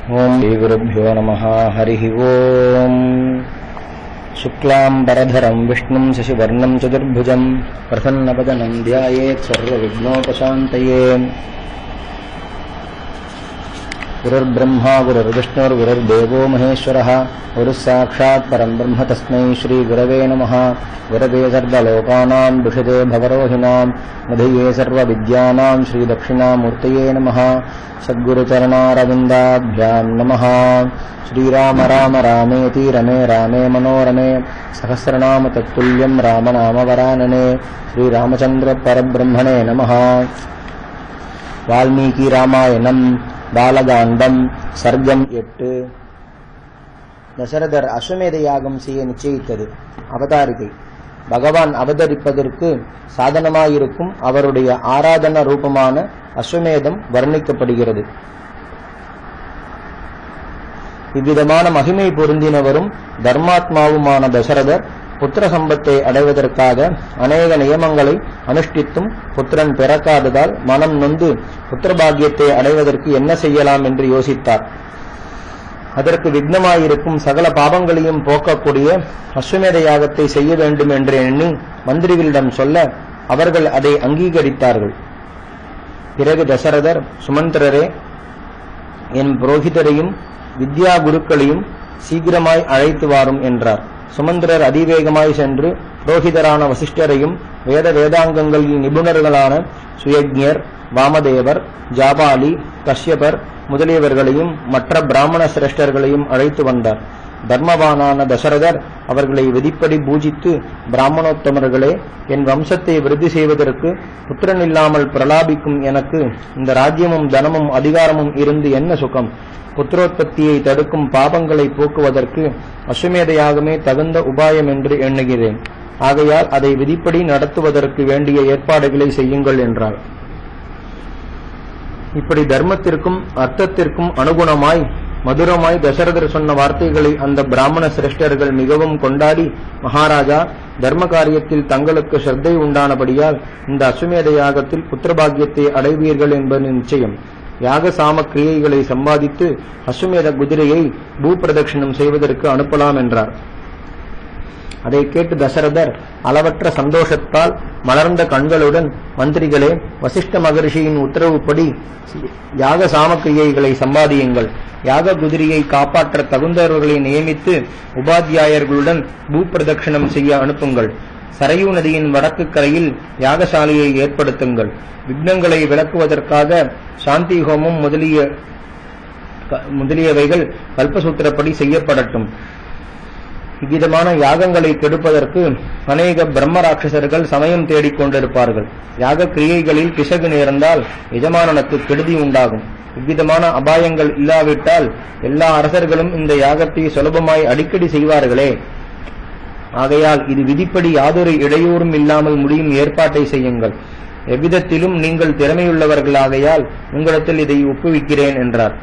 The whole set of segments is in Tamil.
ओम श्री गुरुभ्यो नमः। हरिः ओम। शुक्लांबरधरं विष्णुं शशिवर्णं चतुर्भुजं प्रसन्नवदनं ध्यायेत् सर्वविघ्नोपशान्तये। गुरुर्ब्रह्मा गुरुर्विष्णुर्गुरुर्देवो महेश्वरः गुरुः साक्षात् परं ब्रह्म तस्मै श्री गुरवे नमः। गुरवे सर्वलोकानां दुषिते भवरोहिणां निधये सर्वविद्यानां श्रीदक्षिणामूर्तये नमः। सद्गुरुचरणारविन्दाभ्यां नमः। श्रीराम राम रामेति रमे रामे मनोरमे सहस्रनाम तत्तुल्यं रामनामवरानने। श्रीरामचन्द्र परब्रह्मणे नमः। वाल्मीकि रामायणं பாலகாண்டம் சர்க்கம் 8. தசரதர் அஸ்வமேத யாகம் செய்ய நிச்சயித்தது. அவதாரிகை. பகவான் அவதரிப்பதற்கு சாதனமாயிருக்கும் அவருடைய ஆராதன ரூபமான அஸ்வமேதம் வர்ணிக்கப்படுகிறது. இவ்விதமான மகிமை பொருந்தினவரும் தர்மாத்மாவுமான தசரதர் புத்திர சம்பத்தை அடைவதற்காக அநேக நியமங்களை அனுஷ்டித்தும் புத்திரன் பிறக்காததால் மனம் நொந்து புத்திரபாகியத்தை அடைவதற்கு என்ன செய்யலாம் என்று யோசித்தார். அதற்கு விக்னமாயிருக்கும் சகல பாவங்களையும் போக்கக்கூடிய அஸ்வமேத யாகத்தை செய்ய வேண்டும் என்று எண்ணி மந்திரிகளிடம் சொல்ல அவர்கள் அதை அங்கீகரித்தார்கள். பிறகு தசரதர், சுமந்திரரே, என் புரோகிதரையும் வித்யா குருக்களையும் சீக்கிரமாய் அழைத்து வாரும் என்றார். சுமந்திரர் அதிவேகமாய் சென்று புரோகிதரான வசிஷ்டரையும் வேதாங்கங்களில் நிபுணர்களான சுயஜ்ஞர், வாமதேவர், ஜாபாலி, கஷ்யபர் முதலியவர்களையும் மற்ற பிராமண சிரேஷ்டர்களையும் அழைத்து வந்தார். தர்மவானான தசரதர் அவர்களை விதிப்படி பூஜித்து, பிராமணோத்தமர்களே, என் வம்சத்தை விருத்தி செய்வதற்கு புத்திரன் இல்லாமல் பிரலாபிக்கும் எனக்கு இந்த ராஜ்யமும் தனமும் அதிகாரமும் இருந்து என்ன சுகம்? புத்திரோத்பத்தியை தடுக்கும் பாபங்களை போக்குவதற்கு அஸ்வமேத யாகமே தகுந்த உபாயம் என்று எண்ணுகிறேன். ஆகையால் அதை விதிப்படி நடத்துவதற்கு வேண்டிய ஏற்பாடுகளை செய்யுங்கள் என்றார். இப்படி தர்மத்திற்கும் அர்த்தத்திற்கும் அனுகுணமாய் மதுரமாய் தசரதர் சொன்ன வார்த்தைகளை அந்த பிராமண சிரேஷ்டர்கள் மிகவும் கொண்டாடி, மகாராஜா, தர்ம காரியத்தில் தங்களுக்கு ஸ்ரத்தை உண்டானபடியால் இந்த அஸ்வமேத யாகத்தில் புத்திரபாகியத்தை அடைவீர்கள் என்பது நிச்சயம். யாக சாம கிரியைகளை சம்பாதித்து அஸ்வமேத குதிரையை பூபிரதட்சிணம் செய்வதற்கு அனுப்பலாம் என்றார். அதை கேட்டு தசரதர் அளவற்ற சந்தோஷத்தால் மலர்ந்த கண்களுடன், மந்திரிகளே, வசிஷ்ட மகரிஷியின் உத்தரவுப்படி யாக சாமக்கிரியைகளை சம்பாதியுங்கள். யாக குதிரையை காப்பாற்ற தகுந்தவர்களை நியமித்து உபாத்தியாயர்களுடன் பூபிரதட்சிணம் செய்ய அனுப்புங்கள். சரையூ நதியின் வடக்கு கரையில் யாகசாலையை ஏற்படுத்துங்கள். விக்னங்களை விளக்குவதற்காக சாந்தி ஹோமம் முதலியவைகள் கல்பசூத்திரப்படி செய்யப்படட்டும். இவ்விதமான யாகங்களை கெடுப்பதற்கு அநேக பிரம்ம ராட்சசர்கள் சமயம் தேடிக்கொண்டிருப்பார்கள். யாக கிரியைகளில் பிசகு நேர்ந்தால் எஜமானனுக்கு கெடுதி உண்டாகும். இவ்விதமான அபாயங்கள் இல்லாவிட்டால் எல்லா அரசர்களும் இந்த யாகத்தை சுலபமாய் அடிக்கடி செய்வார்களே. ஆகையால் இது விதிப்படி யாதொரு இடையூறும் இல்லாமல் முடியும் ஏற்பாட்டை செய்யுங்கள். எவ்விதத்திலும் நீங்கள் திறமையுள்ளவர்களாகையால் உங்களிடத்தில் இதை ஒப்புவிக்கிறேன் என்றார்.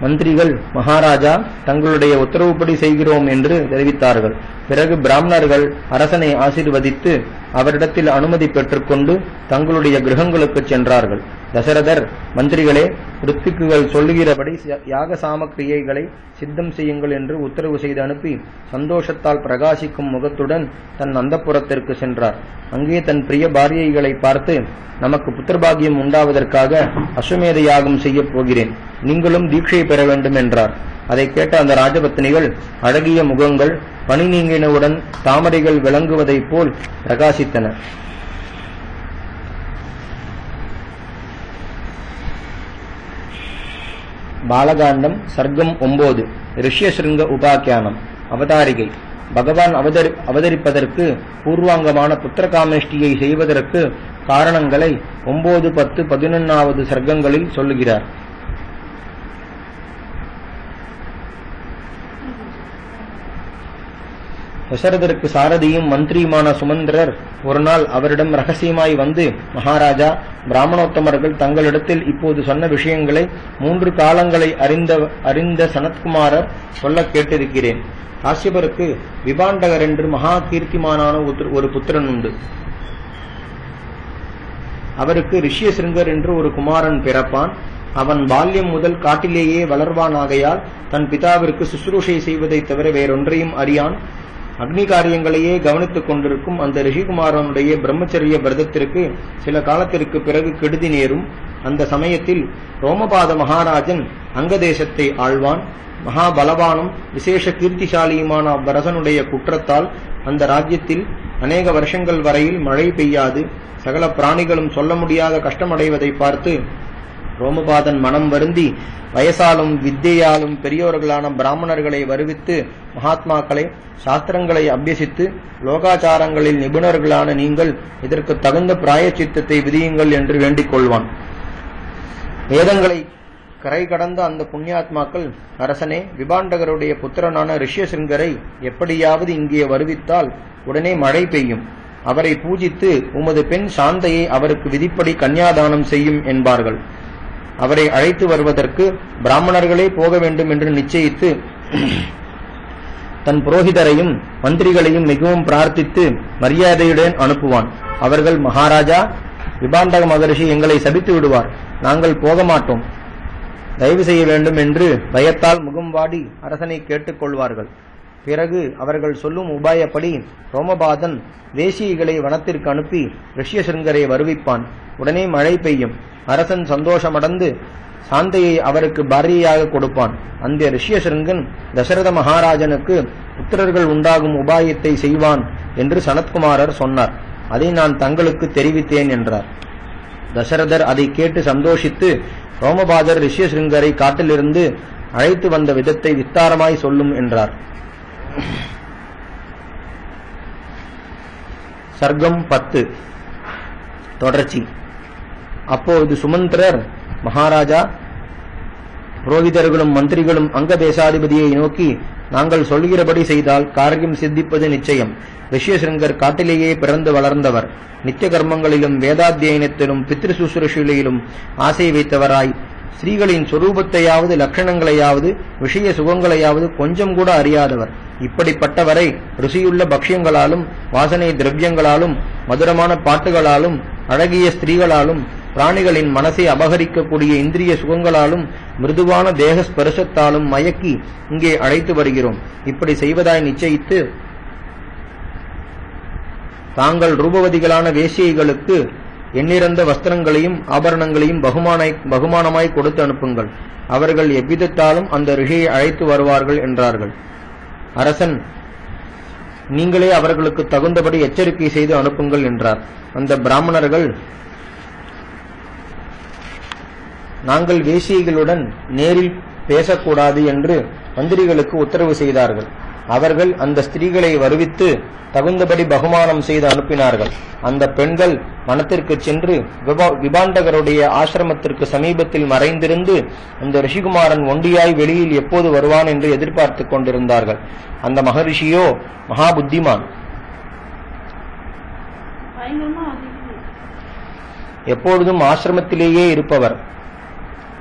மந்திரிகள், மகாராஜா, தங்களுடைய உத்தரவுப்படி செய்கிறோம் என்று தெரிவித்தார்கள். பிறகு பிராமணர்கள் அரசனை ஆசீர்வதித்து அவரிடத்தில் அனுமதி பெற்றுக்கொண்டு தங்களுடைய கிரகங்களுக்கு சென்றார்கள். தசரதர், மந்திரிகளே, ரித்திக்குகள் சொல்லுகிறபடி யாக சாமக்கிரியைகளை சித்தம் செய்யுங்கள் என்று உத்தரவு செய்து அனுப்பி சந்தோஷத்தால் பிரகாசிக்கும் முகத்துடன் தன் அந்தப்புரத்திற்கு சென்றார். அங்கே தன் பிரிய பாரியைகளை பார்த்து, நமக்கு புத்திரபாகியம் உண்டாவதற்காக அஸ்வமேத யாகம் செய்ய போகிறேன், நீங்களும் தீட்சை பெற வேண்டும் என்றார். அதை கேட்ட அந்த ராஜபத்னிகள் அழகிய முகங்கள் பனி நீங்கினவுடன் தாமரைகள் விளங்குவதைப் போல் பிரகாசித்தன. பாலகாண்டம் சர்க்கம் 9. ரிஷ்யசிருங்க உபாக்கியானம். அவதாரிகை. பகவான் அவதரிப்பதற்கு பூர்வாங்கமான புத்திரகாமேஷ்டியை செய்வதற்கு காரணங்களை 9, 10, 11வது சர்க்கங்களில் சொல்லுகிறார். தசரதருக்கு சாரதியும் மந்திரியுமான சுமந்திரர் ஒரு நாள் அவரிடம் ரகசியமாய் வந்து, மகாராஜா, பிராமணோத்தமர்கள் தங்களிடத்தில் இப்போது சொன்ன விஷயங்களை 3 காலங்களை அறிந்த சனத்குமாரர் சொல்ல கேட்டிருக்கிறேன். காஷ்யபருக்கு விபாண்டகர் என்று மகா கீர்த்திமானான ஒரு புத்திரன் உண்டு. அவருக்கு ரிஷ்யசிருங்கர் என்று ஒரு குமாரன் பிறப்பான். அவன் பால்யம் முதல் காட்டிலேயே வளர்வானாகையால் தன் பிதாவிற்கு சுசுரூஷை செய்வதைத் தவிர வேறொன்றையும் அறியான். அக்னி காரியங்களையே கவனித்துக் கொண்டிருக்கும் அந்த ரிஷிகுமாரனுடைய பிரம்மச்சரிய விரதத்திற்கு சில காலத்திற்கு பிறகு கெடுதி நேரும். அந்த சமயத்தில் ரோமபாத மகாராஜன் அங்கதேசத்தை ஆழ்வான். மகாபலவானும் விசேஷ கீர்த்திசாலியுமான அவ்வரசனுடைய குற்றத்தால் அந்த ராஜ்யத்தில் அநேக வருஷங்கள் வரையில் மழை பெய்யாது. சகல பிராணிகளும் சொல்ல முடியாத கஷ்டமடைவதை பார்த்து ரோமபாதன் மனம் வருந்தி வயசாலும் வித்தையாலும் பெரியோர்களான பிராமணர்களை வருவித்து, மகாத்மாக்களை சாஸ்திரங்களை அபியசித்து லோகாச்சாரங்களில் நிபுணர்களான நீங்கள் இதற்கு தகுந்த பிராயச்சித்தத்தை விதியுங்கள் என்று வேண்டிக் கொள்வான். வேதங்களை கரை கடந்த அந்த புண்ணியாத்மாக்கள், அரசனே, விபாண்டகருடைய புத்திரனான ரிஷ்யசிங்கரை எப்படியாவது இங்கே வருவித்தால் உடனே மழை பெய்யும். அவரை பூஜித்து உமது பெண் சாந்தையை அவருக்கு விதிப்படி கன்யாதானம் செய்யும் என்பார்கள். அவரை அழைத்து வருவதற்கு பிராமணர்களே போக வேண்டும் என்று நிச்சயித்து தன் புரோகிதரையும் மந்திரிகளையும் மிகவும் பிரார்த்தித்து மரியாதையுடன் அனுப்புவான். அவர்கள், மகாராஜா, விபாண்டக மகரிஷி எங்களை சபித்து விடுவார், நாங்கள் போக மாட்டோம், தயவு செய்ய வேண்டும் என்று பயத்தால் முகம் வாடி அரசனை கேட்டுக் கொள்வார்கள். பிறகு அவர்கள் சொல்லும் உபாயப்படி ரோமபாதன் வேசிகளை வனத்திற்கு அனுப்பி ரிஷ்யசிங்கரை வருவிப்பான். உடனே மழை பெய்யும். அரசன் சந்தோஷமடைந்து சாந்தையை அவருக்கு பாரியையாக கொடுப்பான். அந்த ரிஷ்யசிங்கன் தசரத மகாராஜனுக்கு புத்திரர்கள் உண்டாகும் உபாயத்தை செய்வான் என்று சனத்குமாரர் சொன்னார். அதை நான் தங்களுக்கு தெரிவித்தேன் என்றார். தசரதர் அதை கேட்டு சந்தோஷித்து, ரோமபாதர் ரிஷ்யசிங்கரை காட்டிலிருந்து அழைத்து வந்த விதத்தை விஸ்தாரமாய் சொல்லும் என்றார். சர்க்கம் 10 தொடர்ச்சி. அப்போது சுமந்திரர், மகாராஜா, புரோகிதர்களும் மந்திரிகளும் அங்க தேசாதிபதியை நோக்கி, நாங்கள் சொல்கிறபடி செய்தால் காரியம் சித்திப்பது நிச்சயம். ரிஷ்யசிங்கர் காட்டிலேயே பிறந்து வளர்ந்தவர். நித்திய கர்மங்களிலும் வேதாத்தியனத்திலும் பித்ரு சுசுரூஷையிலும் ஆசை வைத்தவராய், ஸ்ரீகளின் சொரூபத்தையாவது லட்சணங்களையாவது விஷய சுகங்களையாவது கொஞ்சம் கூட அறியாதவர். இப்படிப்பட்டவரை ருசியுள்ள பக்ஷ்யங்களாலும் வாசனை திரவியங்களாலும் மதுரமான பாட்டுகளாலும் அழகிய ஸ்திரீகளாலும் பிராணிகளின் மனசை அபகரிக்கக்கூடிய இந்திரிய சுகங்களாலும் மிருதுவான தேக ஸ்பர்சத்தாலும் மயக்கி இங்கே அழைத்து வருகிறோம். இப்படி செய்வதாய் நிச்சயித்து தாங்கள் ரூபவதிகளான வேசியைகளுக்கு எண்ணிறந்த வஸ்திரங்களையும் ஆபரணங்களையும் பகுமானமாய் கொடுத்து அனுப்புங்கள். அவர்கள் எவ்விதத்தாலும் அந்த ரிஷியை அழைத்து வருவார்கள் என்றார்கள். அரசன், நீங்களே அவர்களுக்கு தகுந்தபடி எச்சரிக்கை செய்து அனுப்புங்கள் என்றார். அந்த பிராமணர்கள், நாங்கள் வேசியைகளுடன் நேரில் பேசக்கூடாது என்று மந்திரிகளுக்கு உத்தரவு செய்தார்கள். அவர்கள் அந்த ஸ்திரீகளை வருவித்து தகுந்தபடி பகுமானம் செய்து அனுப்பினார்கள். அந்த பெண்கள் வனத்திற்கு சென்று விபாண்டகருடைய ஆசிரமத்திற்கு சமீபத்தில் மறைந்திருந்து அந்த ரிஷிகுமாரன் ஒண்டியாய் வெளியில் எப்போது வருவான் என்று எதிர்பார்த்து கொண்டிருந்தார்கள். அந்த மகரிஷியோ மகாபுத்திமான், எப்பொழுதும் ஆசிரமத்திலேயே இருப்பவர்,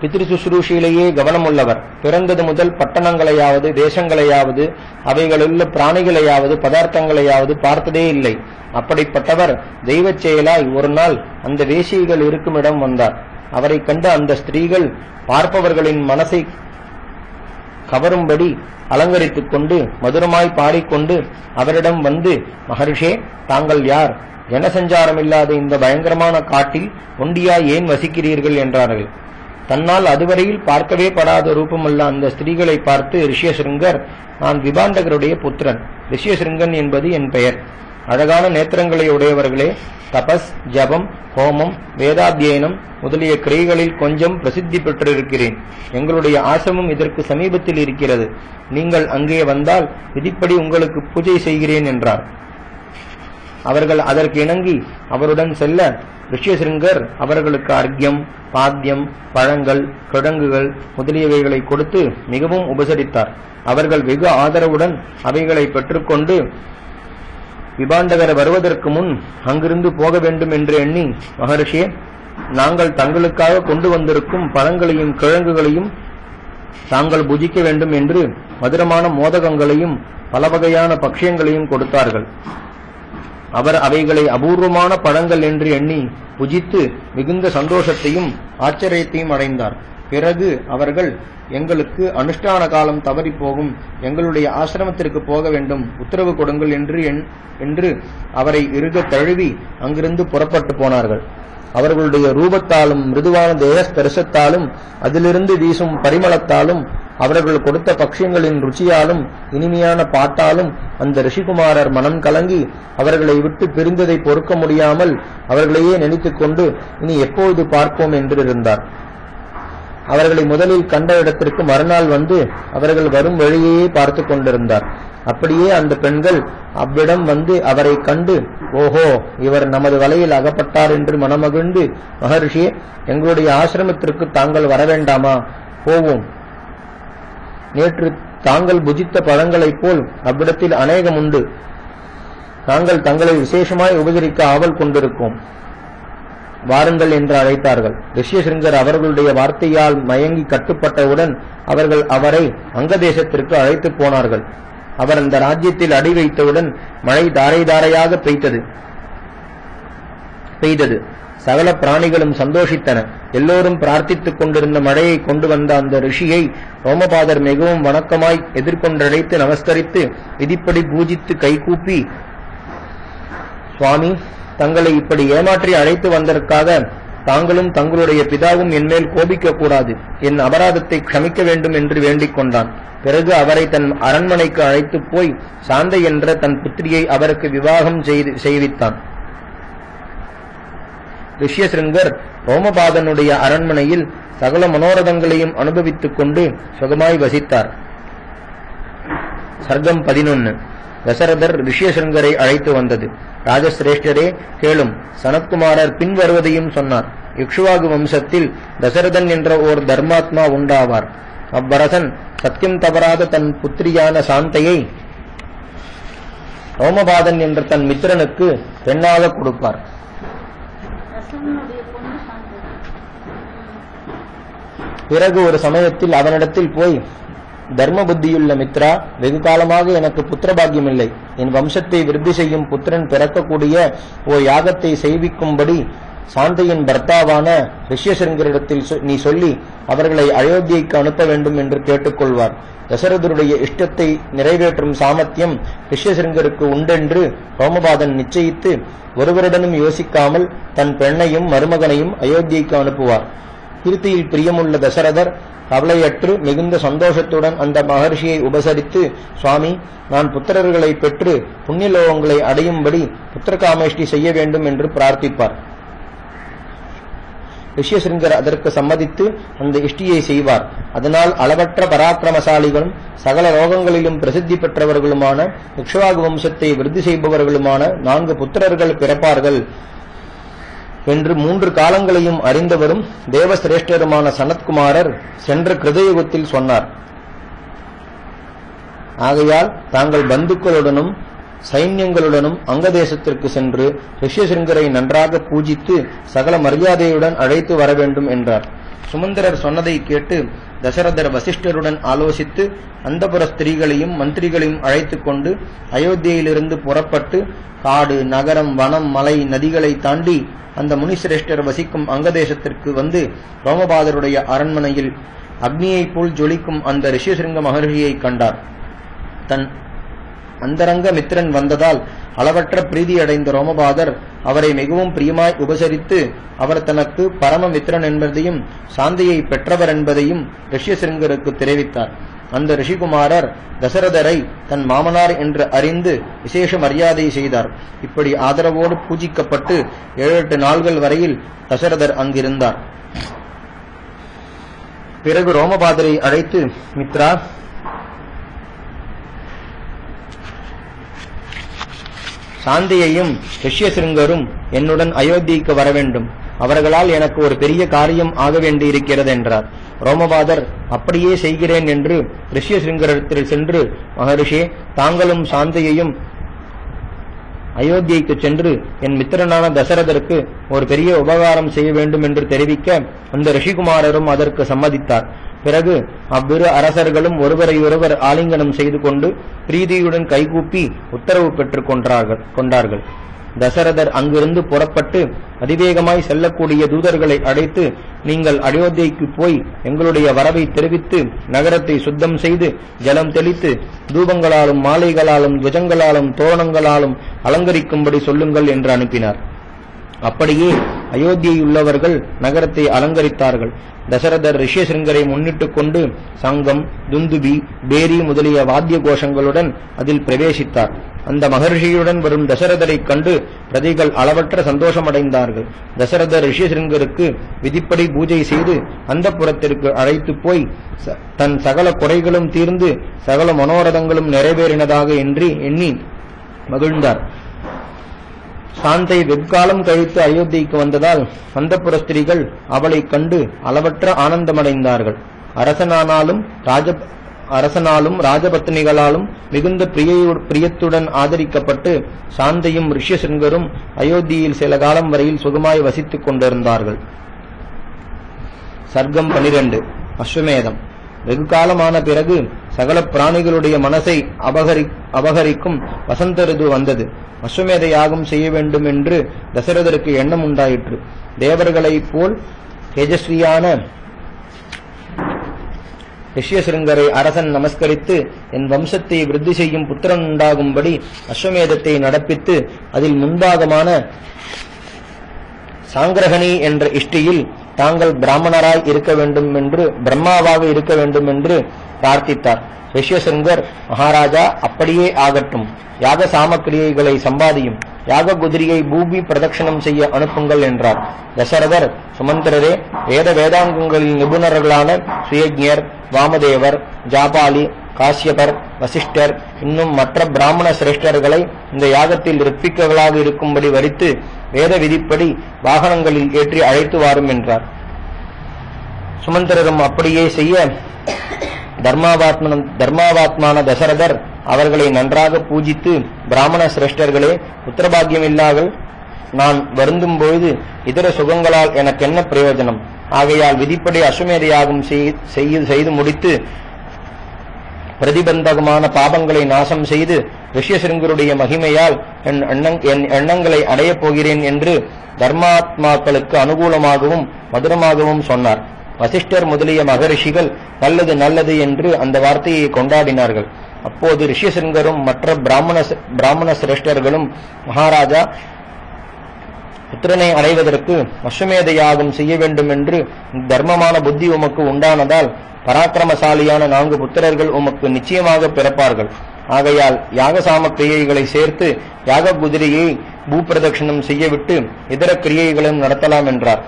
பித்ரு சுசுரூஷியிலேயே கவனமுள்ளவர். பிறந்தது முதல் பட்டணங்களையாவது தேசங்களையாவது அவைகளுள்ள பிராணிகளையாவது பதார்த்தங்களையாவது பார்த்ததே இல்லை. அப்படிப்பட்டவர் தெய்வச் செயலாய் ஒரு நாள் அந்த வேசிகள் இருக்குமிடம் வந்தார். அவரை கண்ட அந்த ஸ்திரீகள் பார்ப்பவர்களின் மனசை கவரும்படி அலங்கரித்துக் கொண்டு மதுரமாய் பாடிக்கொண்டு அவரிடம் வந்து, மகரிஷே, தாங்கள் யார்? ஜனசஞ்சாரமில்லாத இந்த பயங்கரமான காட்டில் ஒண்டியாய் ஏன் வசிக்கிறீர்கள் என்றார்கள். தன்னால் அதுவரையில் பார்க்கவே படாத ரூபமுள்ள அந்த ஸ்திரீகளை பார்த்து ரிஷ்யசிங்கர், நான் விபாண்டகருடைய புத்திரன், ரிஷ்யசிங்கன் என்பது என் பெயர். அழகான நேத்திரங்களை உடையவர்களே, தபஸ், ஜபம், ஹோமம், வேதாத்தியனம் முதலிய கிரைகளில் கொஞ்சம் பிரசித்தி பெற்றிருக்கிறேன். எங்களுடைய ஆசிரமம் இதற்கு சமீபத்தில் இருக்கிறது. நீங்கள் அங்கே வந்தால் விதிப்படி உங்களுக்கு பூஜை செய்கிறேன் என்றார். அவர்கள் அதற்கு இணங்கி அவருடன் செல்ல ரிஷ்யசிங்கர் அவர்களுக்கு அர்க்யம், பாத்தியம், பழங்கள், கிழங்குகள் முதலியவைகளை கொடுத்து மிகவும் உபசரித்தார். அவர்கள் வெகு ஆதரவுடன் அவைகளை பெற்றுக்கொண்டு விபாண்டகர் வருவதற்கு முன் அங்கிருந்து போக வேண்டும் என்று எண்ணி, மகரிஷியே, நாங்கள் தங்களுக்காக கொண்டு வந்திருக்கும் பழங்களையும் கிழங்குகளையும் தாங்கள் புஜிக்க வேண்டும் என்று மதுரமான மோதகங்களையும் பல வகையான பக்ஷியங்களையும் கொடுத்தார்கள். அவர் அவைகளை அபூர்வமான பழங்கள் என்று எண்ணி புஜித்து மிகுந்த சந்தோஷத்தையும் ஆச்சரியத்தையும் அடைந்தார். பிறகு அவர்கள், எங்களுக்கு அனுஷ்டான காலம் தவறி போகும், எங்களுடைய ஆசிரமத்திற்கு போக வேண்டும், உத்தரவு கொடுங்கள் என்று அவரை இறுக தழுவி அங்கிருந்து புறப்பட்டு போனார்கள். அவர்களுடைய ரூபத்தாலும் மிருதுவான தேகஸ்பரிசத்தாலும் அதிலிருந்து வீசும் பரிமளத்தாலும் அவர்கள் கொடுத்த பக்ஷங்களின் ருச்சியாலும் இனிமையான பாட்டாலும் அந்த ரிஷிகுமாரர் மனம் கலங்கி அவர்களை விட்டு பிரிந்ததை பொறுக்க முடியாமல் அவர்களையே நினைத்துக் கொண்டு இனி எப்போது பார்ப்போம் என்று இருந்தார். அவர்களை முதலில் கண்ட இடத்திற்கு மறுநாள் வந்து அவர்கள் வரும் வழியையே பார்த்து கொண்டிருந்தார். அப்படியே அந்த பெண்கள் அவ்விடம் வந்து அவரை கண்டு, ஓஹோ, இவர் நமது வலையில் அகப்பட்டார் என்று மனமகிழ்ந்து, மகர்ஷியே, எங்களுடைய ஆசிரமத்திற்கு தாங்கள் வரவேண்டாமா? போவோம். நேற்று தாங்கள் புஜித்த பழங்களைப் போல் அவ்விடத்தில் அநேகம் உண்டு. நாங்கள் தங்களை விசேஷமாய் உபசரிக்க ஆவல் கொண்டிருக்கோம். வாருங்கள் என்று அழைத்தார்கள். ரிஷ்யசிருங்கர் அவர்களுடைய வார்த்தையால் மயங்கி கட்டுப்பட்டவுடன் அவர்கள் அவரை அங்கதேசத்திற்கு அழைத்து போனார்கள். அவர் அந்த ராஜ்யத்தில் அடி வைத்தவுடன் மழை தாரை தாரையாக பெய்தது. சகல பிராணிகளும் சந்தோஷித்தன. எல்லோரும் பிரார்த்தித்துக் கொண்டிருந்த மழையை கொண்டு வந்த அந்த ரிஷியை ரோமபாதர் மிகவும் வணக்கமாய் எதிர்கொண்டழைத்து நமஸ்கரித்து விதிப்படி பூஜித்து கைகூப்பி, சுவாமி, தங்களை இப்படி ஏமாற்றி அழைத்து வந்ததற்காக தாங்களும் தங்களுடைய பிதாவும் என்மேல் கோபிக்க கூடாது, என் அபராதத்தை க்ஷமிக்க வேண்டும் என்று வேண்டிக் கொண்டான். பிறகு அவரை தன் அரண்மனைக்கு அழைத்து போய் சாந்தை என்ற தன் புத்திரியை அவருக்கு விவாகம் செய்வித்தான். ரிஷ்யசிருங்கர் ரோமபாதனுடைய அரண்மனையில் சகல மனோரதங்களையும் அனுபவித்துக் கொண்டு சுகமாய் வசித்தார். சர்க்கம் 11. தசரதர் ரிஷ்யசிருங்கரை அழைத்து வந்தது. ராஜசிரேஷ்டரே, கேளும். சனத்குமாரர் பின்வருவதையும் சொன்னார். இக்ஷுவாகு வம்சத்தில் தசரதன் என்ற ஓர் தர்மாத்மா உண்டாவார். அவ்வரசன் சத்தியம் தவறாத தன் புத்திரியான சாந்தையை ரோமபாதன் என்ற தன் மித்திரனுக்கு பெண்ணாக கொடுப்பார். பிறகு ஒரு சமயத்தில் அவனிடத்தில் போய், தர்ம புத்தியுள்ள மித்ரா, வெகு காலமாக எனக்கு புத்திர பாக்கியமில்லை. என் வம்சத்தை விருத்தி செய்யும் புத்திரன் பிறக்கக்கூடிய ஓர் யாகத்தை செய்விக்கும்படி சாந்தையின் பர்த்தாவான ரிஷ்யசிருங்கரிடத்தில் நீ சொல்லி அவர்களை அயோத்தியைக்கு அனுப்ப வேண்டும் என்று கேட்டுக்கொள்வார். தசரதருடைய இஷ்டத்தை நிறைவேற்றும் சாமர்த்தியம் ரிஷ்யசிருங்கருக்கு உண்டென்று ரோமபாதன் நிச்சயித்து ஒருவருடனும் யோசிக்காமல் தன் பெண்ணையும் மருமகனையும் அயோத்தியைக்கு அனுப்புவார். கீர்த்தியில் பிரியமுள்ள தசரதர் கவலையற்று மிகுந்த சந்தோஷத்துடன் அந்த மகர்ஷியை உபசரித்து, சுவாமி, நான் புத்திரர்களை பெற்று புண்ணியலோகங்களை அடையும்படி புத்திரகாமேஷ்டி செய்ய வேண்டும் என்று பிரார்த்திப்பார். ரிஷ்யசிருங்கர் அதற்கு சம்மதித்து அந்த இஷ்டியை செய்வார். அதனால் அளவற்ற பராக்கிரமசாலிகளும் சகல ரோகங்களிலும் பிரசித்தி பெற்றவர்களுமான இக்ஷ்வாகு வம்சத்தை விருத்தி செய்பவர்களுமான 4 புத்திரர்கள் பிறப்பார்கள் என்று 3 காலங்களையும் அறிந்தவரும் தேவசிரேஷ்டருமான சனத்குமாரர் சென்ற கிருதயுகத்தில் சொன்னார். ஆகையால் தாங்கள் பந்துக்களுடனும் சைன்யங்களுடனும் அங்கதேசத்திற்கு சென்று ரிஷ்யசிருங்கரை நன்றாக பூஜித்து சகல மரியாதையுடன் அழைத்து வர வேண்டும் என்றார். சுமந்திரர் சொன்னதை கேட்டு தசரதர் வசிஷ்டருடன் ஆலோசித்து அந்தபுர ஸ்திரீகளையும் மந்திரிகளையும் அழைத்துக் கொண்டு அயோத்தியிலிருந்து புறப்பட்டு காடு, நகரம், வனம், மலை, நதிகளை தாண்டி அந்த முனிசிரேஷ்டர் வசிக்கும் அங்கதேசத்திற்கு வந்து ரோமபாதருடைய அரண்மனையில் அக்னியைப் போல் ஜொலிக்கும் அந்த ரிஷ்யசிருங்க மகர்ஷியை கண்டார். தன் அந்தரங்க மித்திரன் வந்ததால் அளவற்ற பிரீதி அடைந்த ரோமபாதர் அவரை மிகவும் பிரியமாய் உபசரித்து அவர் தனக்கு பரம மித்திரன் என்பதையும் சாந்தையை பெற்றவர் என்பதையும் ரிஷ்யசிருங்கருக்கு தெரிவித்தார். அந்த ரிஷிகுமாரர் தசரதரை தன் மாமனார் என்று அறிந்து விசேஷ மரியாதை செய்தார். இப்படி ஆதரவோடு பூஜிக்கப்பட்டு 7-8 நாள்கள் வரையில் தசரதர் அங்கிருந்தார். பிறகு ரோமபாதரை அழைத்து, மித்ரா, சாந்தியையும் ரிஷ்யசிருங்கரும் என்னுடன் அயோத்திக்கு வர வேண்டும். அவர்களால் எனக்கு ஒரு பெரிய காரியம் ஆக வேண்டியிருக்கிறது என்றார். ரோமபாதர் அப்படியே செய்கிறேன் என்று ரிஷ்யசிருங்கரிடத்தில் சென்று, மகரிஷே, தாங்களும் சாந்தையையும் அயோத்தியைக்கு சென்று என் மித்திரனான தசரதருக்கு ஒரு பெரிய உபகாரம் செய்ய வேண்டும் என்று தெரிவிக்க அந்த ரிஷிகுமாரரும் அதற்கு சம்மதித்தார். பிறகு அவ்விரு அரசர்களும் ஒருவரையொருவர் ஆலிங்கனம் செய்து கொண்டு பிரீதியுடன் கைகூப்பி உத்தரவு பெற்றுக் கொண்டார்கள். தசரதர் அங்கிருந்து புறப்பட்டு அதிவேகமாய் செல்லக்கூடிய தூதர்களை அழைத்து, நீங்கள் அயோத்தியைக்கு போய் எங்களுடைய வரவை தெரிவித்து நகரத்தை சுத்தம் செய்து ஜலம் தெளித்து தூபங்களாலும் மாலைகளாலும் துவஜங்களாலும் தோரணங்களாலும் அலங்கரிக்கும்படி சொல்லுங்கள் என்று அனுப்பினார். அப்படியே அயோத்தியுள்ளவர்கள் நகரத்தை அலங்கரித்தார்கள். தசரதர் ரிஷியசிருங்கரை முன்னிட்டுக் கொண்டு சங்கம், துந்துபி, பேரி முதலிய வாத்திய கோஷங்களுடன் அதில் பிரவேசித்தார். அந்த மகர்ஷியுடன் வரும் தசரதரை கண்டு பிரதிகள் அளவற்ற சந்தோஷமடைந்தார்கள். தசரதர் ரிஷியசிருங்கருக்கு விதிப்படி பூஜை செய்து அந்த புறத்திற்கு அழைத்து போய் தன் சகல குறைகளும் தீர்ந்து சகல மனோரதங்களும் நிறைவேறினதாக எண்ணி மகிழ்ந்தார். சாந்தை வெகுகாலம் கழித்து அயோத்திக்கு வந்ததால் அந்தப்புர ஸ்திரீகள் அவளை கண்டு அளவற்ற ஆனந்தமடைந்தார்கள். அரசனாலும் ராஜபத்னிகளாலும் மிகுந்த பிரியத்துடன் ஆதரிக்கப்பட்டு சாந்தையும் ரிஷியசிருங்கரும் அயோத்தியில் சில காலம் வரையில் சுகமாய் வசித்துக் கொண்டிருந்தார்கள். சர்க்கம் 12. அஸ்வமேதம். வெகு காலமான பிறகு சகல பிராணிகளுடைய மனசை அபகரிக்கும் வசந்த ரிது வந்தது. அஸ்வமேத யாகம் செய்ய வேண்டும் என்று தசரதருக்கு எண்ணம் உண்டாயிற்று. தேவர்களைப் போல் தேஜஸ்வியான ரிஷியசிருங்கரை அரசன் நமஸ்கரித்து, என் வம்சத்தை விருத்தி செய்யும் புத்திரன் உண்டாகும்படி அஸ்வமேதத்தை நடப்பித்து அதில் முன்பாகமான சாங்கிரகணி என்ற இஷ்டியில் தாங்கள் பிராமணராய் இருக்க வேண்டும் என்று, பிரம்மாவாக இருக்க வேண்டும் என்று பிரார்த்தித்தார். ரிஷியசிருங்கர், மகாராஜா, அப்படியே ஆகட்டும். யாக சாமக்கிரியைகளை சம்பாதியும். யாக குதிரையை பூமி பிரதட்சணம் செய்ய அனுப்புங்கள் என்றார். தசரதர், சுமந்திரரே, வேதாங்கங்களில் நிபுணர்களான சுயஜ்ஞர், வாமதேவர், ஜாபாலி, காசியபர், வசிஷ்டர் இன்னும் மற்ற பிராமண சிரேஷ்டர்களை இந்த யாகத்தில் ரித்விக்கர்களாக இருக்கும்படி வரித்து வேத விதிப்படி வாகனங்களில் ஏற்றி அழைத்து வாரும் என்றார். சுமந்திரரும் அப்படியே செய்ய தர்மாவாத்மான தசரதர் அவர்களை நன்றாக பூஜித்து, பிராமண சிரேஷ்டர்களே, புத்திரபாகியமில்லாமல் நான் வருந்தும் பொழுது இதர சுகங்களால் எனக்கு என்ன பிரயோஜனம்? ஆகையால் விதிப்படி அஸ்வமேத யாகம் செய்து முடித்து பிரதிபந்தகமான பாபங்களை நாசம் செய்து ரிஷியசிருங்கருடைய மகிமையால் என் எண்ணங்களை அடையப் போகிறேன் என்று தர்மாத்மாக்களுக்கு அனுகூலமாகவும் மதுரமாகவும் சொன்னார். வசிஷ்டர் முதலிய மகரிஷிகள் நல்லது நல்லது என்று அந்த வார்த்தையை கொண்டாடினார்கள். அப்போது ரிஷியசிருங்கரும் மற்ற பிராமண சிரேஷ்டர்களும், மகாராஜா, புத்திரனை அடைவதற்கு அஸ்வமேத யாகம் செய்ய வேண்டும் என்று தர்மமான புத்தி உமக்கு உண்டானதால் பராக்கிரமசாலியான 4 புத்திரர்கள் உமக்கு நிச்சயமாக பிறப்பார்கள். ஆகையால் யாக சாமக்கிரியைகளை சேர்த்து யாக குதிரையை பூப்பிரதட்சணம் செய்யவிட்டு இதர கிரியைகளும் நடத்தலாம் என்றார்.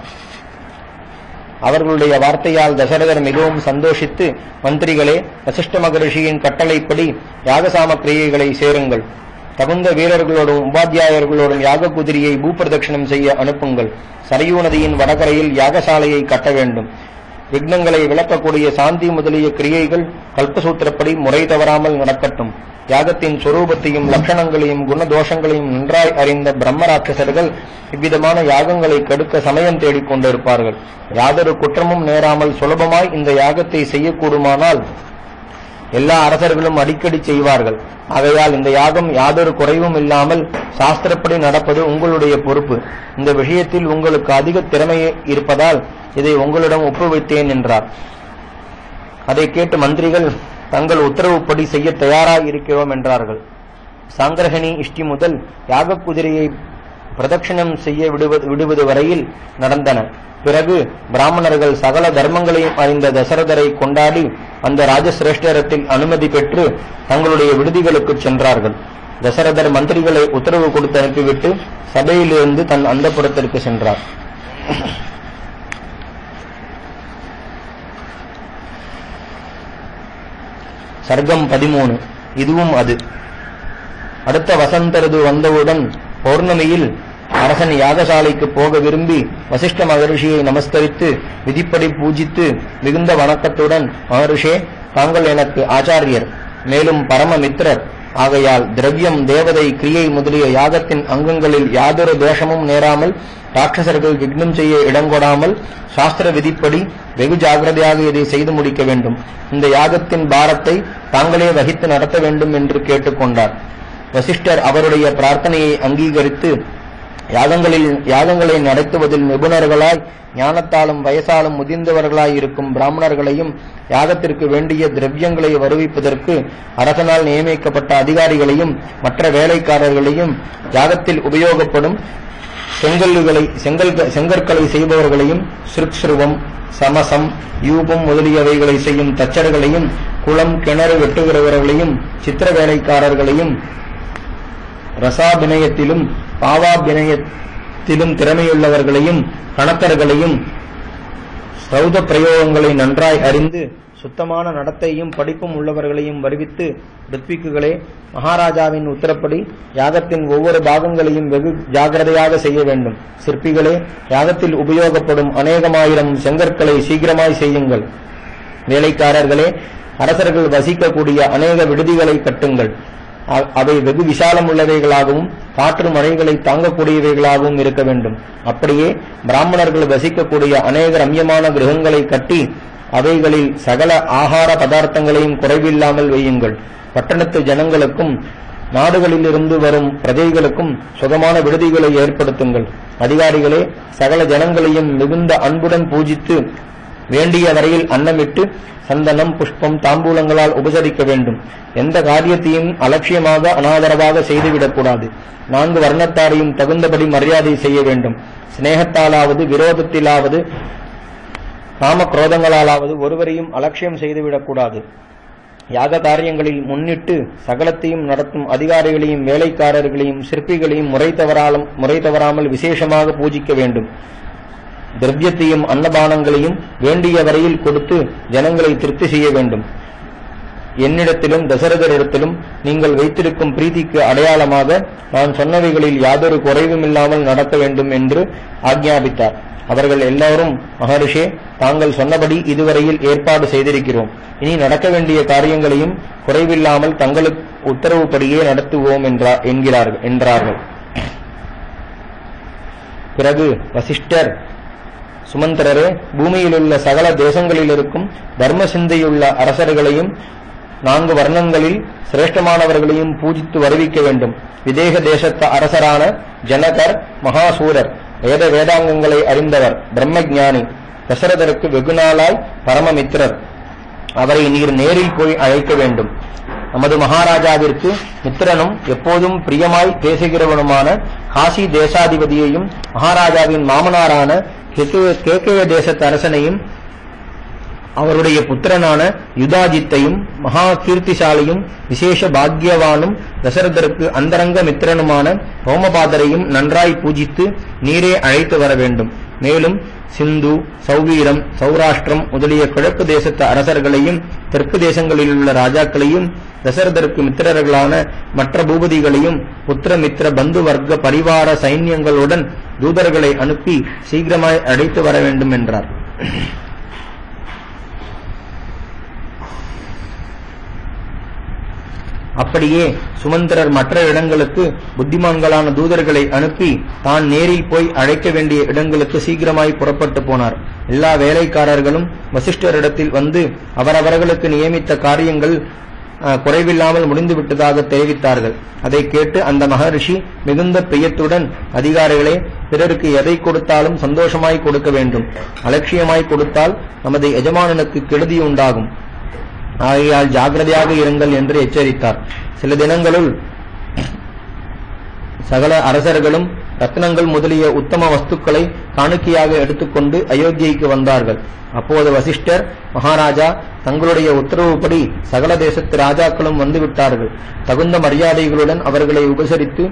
அவர்களுடைய வார்த்தையால் தசரதர் மிகவும் சந்தோஷித்து, மந்திரிகளே, வசிஷ்ட மகரிஷியின் கட்டளைப்படி யாகசாம கிரியைகளை சேருங்கள். தகுந்த வீரர்களோடும் உபாத்தியாயர்களோடும் யாக குதிரையை பூப்பிரதட்சணம் செய்ய அனுப்புங்கள். சரையூ நதியின் வடகரையில் யாகசாலையை கட்ட வேண்டும். விக்னங்களை விளக்கக்கூடிய சாந்தி முதலிய கிரியைகள் கல்பசூத்திரப்படி முறை தவறாமல் நடக்கட்டும். யாகத்தின் சொரூபத்தையும் லட்சணங்களையும் குணதோஷங்களையும் நன்றாய் அறிந்த பிரம்மராட்சசர்கள் இவ்விதமான யாகங்களை கெடுக்க சமயம் தேடிக்கொண்டிருப்பார்கள். யாதொரு குற்றமும் நேராமல் சுலபமாய் இந்த யாகத்தை செய்யக்கூடுமானால் எல்லா அரசர்களும் அடிக்கடி செய்வார்கள். ஆகையால் இந்த யாகம் யாதொரு குறைவும் இல்லாமல் சாஸ்திரப்படி நடப்பது உங்களுடைய பொறுப்பு. இந்த விஷயத்தில் உங்களுக்கு அதிக திறமை இருப்பதால் இதை உங்களிடம் ஒப்புவித்தேன் என்றார். அதை கேட்டு மந்திரிகள் தங்கள் உத்தரவுப்படி செய்ய தயாராக இருக்கிறோம் என்றார்கள். சாங்கிரகணி இஷ்டி முதல் யாக குதிரையை பிரதட்சணம் செய்ய விடுவது வரையில் நடந்தன. பிறகு பிராமணர்கள் சகல தர்மங்களையும் அறிந்த தசரதரை கொண்டாடி அந்த ராஜசிரேஷ்டரத்தில் அனுமதி பெற்று தங்களுடைய விடுதிகளுக்கு சென்றார்கள். தசரதர் மந்திரிகளை உத்தரவு கொடுத்து அனுப்பிவிட்டு சபையிலிருந்து தன் அந்தப்புரத்திற்கு சென்றார். சர்க்கம் 13. இதுவும் அது. அடுத்த வசந்த ரிது வந்தவுடன் பௌர்ணமியில் அரசன் யாகசாலைக்கு போக விரும்பி வசிஷ்ட மகரிஷியை நமஸ்கரித்து விதிப்படி பூஜித்து மிகுந்த வணக்கத்துடன், மகரிஷே, தாங்கள் எனக்கு ஆச்சாரியர், மேலும் பரமமித்திரர். ஆகையால் திரவியம், தேவதை, கிரியை முதலிய யாகத்தின் அங்கங்களில் யாதொரு தோஷமும் நேராமல் ராட்சசர்கள் விக்னம் செய்ய இடங்கொடாமல் சாஸ்திர விதிப்படி வெகு ஜாகிரதையாக இதை செய்து முடிக்க வேண்டும். இந்த யாகத்தின் பாரத்தை தாங்களே வகித்து நடத்த வேண்டும் என்று கேட்டுக்கொண்டார். வசிஷ்டர் அவருடைய பிரார்த்தனையை அங்கீகரித்து யாகங்களை நடத்துவதில் நிபுணர்களாய் ஞானத்தாலும் வயசாலும் முதிர்ந்தவர்களாய் இருக்கும் பிராமணர்களையும் யாகத்திற்கு வேண்டிய திரவியங்களை வருவிப்பதற்கு அரசனால் நியமிக்கப்பட்ட அதிகாரிகளையும் மற்ற வேலைக்காரர்களையும் யாகத்தில் உபயோகப்படும் செங்கற்களை செய்பவர்களையும் சிருக்ஸ்ருவம் சமசம் யூபம் முதலியவைகளை செய்யும் தச்சர்களையும் குளம் கிணறு வெட்டுகிறவர்களையும் சித்திர வேலைக்காரர்களையும் ரசாபினயத்திலும் பாவாபினயத்திலும் திறமையுள்ளவர்களையும் கணக்கர்களையும் சௌத பிரயோகங்களை நன்றாய் அறிந்து சுத்தமான நடத்தையும் படிப்பும் உள்ளவர்களையும் வருவித்து ரித்விக்குகளே, மகாராஜாவின் உத்தரப்படி யாகத்தின் ஒவ்வொரு பாகங்களையும் வெகு ஜாகிரதையாக செய்ய வேண்டும். சிற்பிகளே, யாகத்தில் உபயோகப்படும் அநேகமாயிரம் செங்கற்களை சீக்கிரமாய் செய்யுங்கள். வேலைக்காரர்களே, அரசர்கள் வசிக்கக்கூடிய அநேக விடுதிகளை கட்டுங்கள். அவை வெகு விசாலம் உள்ளவைகளாகவும் காற்று மழைகளை தாங்கக்கூடியவைகளாகவும் இருக்க வேண்டும். அப்படியே பிராமணர்கள் வசிக்கக்கூடிய அநேக ரம்யமான கிரகங்களை கட்டி அவைகளில் சகல ஆகார பதார்த்தங்களையும் குறைவில்லாமல் வையுங்கள். பட்டணத்து ஜனங்களுக்கும் நாடுகளிலிருந்து வரும் பிரஜைகளுக்கும் சுகமான விடுதிகளை ஏற்படுத்துங்கள். அதிகாரிகளே, சகல ஜனங்களையும் மிகுந்த அன்புடன் பூஜித்து வேண்டிய வரையில் அன்னமிட்டு சந்தனம் புஷ்பம் தாம்பூலங்களால் உபசரிக்க வேண்டும். எந்த காரியத்தையும் அலட்சியமாக அனாதரவாக செய்துவிடக்கூடாது. 4 வர்ணத்தாரையும் தகுந்தபடி மரியாதை செய்ய வேண்டும். சிநேகத்தாலாவது விரோதத்திலாவது காம குரோதங்களாலாவது ஒருவரையும் அலட்சியம் செய்துவிடக்கூடாது. யாக காரியங்களில் முன்னிட்டு சகலத்தையும் நடத்தும் அதிகாரிகளையும் வேலைக்காரர்களையும் சிற்பிகளையும் முறை தவறாமல் விசேஷமாக பூஜிக்க வேண்டும். திரவியத்தையும் அன்னபானங்களையும் வேண்டிய வரையில் கொடுத்து ஜனங்களை திருப்தி செய்ய வேண்டும். என்னிடத்திலும் தசரதரிடத்திலும் நீங்கள் வைத்திருக்கும் பிரீதிக்கு அடையாளமாக நான் சொன்னவைகளில் யாதொரு குறைவுமில்லாமல் நடக்க வேண்டும் என்று ஆக்ஞாபித்தார். அவர்கள் எல்லாரும், மகரிஷே, தாங்கள் சொன்னபடி இதுவரையில் ஏற்பாடு செய்திருக்கிறோம். இனி நடக்க வேண்டிய காரியங்களையும் குறைவில்லாமல் தங்களுக்கு உத்தரவுப்படியே நடத்துவோம் என்றார்கள். பிறகு வசிஷ்டர், சுமந்திரரே, பூமியிலுள்ள சகல தேசங்களில் இருக்கும் தர்ம சிந்தையுள்ள அரசர்களையும் 4 வர்ணங்களில் சிரேஷ்டமானவர்களையும் பூஜித்து வருவிக்க வேண்டும். விதேக தேசத்த அரசரான ஜனகர் மகாசூரர், வேதாங்கங்களை அறிந்தவர், பிரம்மஞானி, தசரதருக்கு வெகுநாளாய் பரமமித்திரர். அவரை நீர் நேரில் போய் அழைக்க வேண்டும். நமது மகாராஜாவிற்கு மித்திரனும் எப்போதும் பிரியமாய் பேசுகிறவனுமான காசி தேசாதிபதியையும் மகாராஜாவின் மாமனாரான கேகய தேசத்து அரசனையும் அவருடைய புத்திரனான யுதாஜித்தையும் மகா கீர்த்திசாலியும் விசேஷ பாக்யவானும் தசரதருக்கு அந்தரங்க மித்திரனுமான ரோமபாதரையும் நன்றாய் பூஜித்து நீரே அழைத்து வர வேண்டும். மேலும் சிந்து, சௌவீரம், சௌராஷ்டிரம் முதலிய கிழக்கு தேசத்து அரசர்களையும் தெற்கு தேசங்களில் உள்ள ராஜாக்களையும் தசரதருக்கு மித்திரர்களான மற்ற பூபதிகளையும் புத்திர மித்திர பந்து வர்க்க பரிவார சைன்யங்களுடன் தூதர்களை அனுப்பி சீக்கிரமாய் அழைத்து வர வேண்டும் என்றார். அப்படியே சுமந்திரர் மற்ற இடங்களுக்கு புத்திமான்களான தூதர்களை அனுப்பி தான் நேரில் போய் அழைக்க வேண்டிய இடங்களுக்கு சீக்கிரமாய் புறப்பட்டு போனார். எல்லா வேலைக்காரர்களும் வசிஷ்டரிடத்தில் வந்து அவரவர்களுக்கு நியமித்த காரியங்கள் குறைவில்லாமல் முடிந்துவிட்டதாக தெரிவித்தார்கள். அதை கேட்டு அந்த மகரிஷி மிகுந்த பிரியத்துடன், அதிகாரிகளே, பிறருக்கு எதை கொடுத்தாலும் சந்தோஷமாய் கொடுக்க வேண்டும். அலட்சியமாய் கொடுத்தால் நமது எஜமானனுக்கு கெடுதி உண்டாகும். ஆகையால் ஜாகிரதையாக இருங்கள் என்று எச்சரித்தார். சில தினங்களுள் சகல அரசர்களும் ரத்னங்கள் முதலிய உத்தம வஸ்துக்களை காணிக்கையாக எடுத்துக்கொண்டு அயோத்தியைக்கு வந்தார்கள். அப்போது வசிஷ்டர், மகாராஜா, தங்களுடைய உத்தரவுப்படி சகல தேசத்து ராஜாக்களும் வந்துவிட்டார்கள். தகுந்த மரியாதைகளுடன் அவர்களை உபசரித்து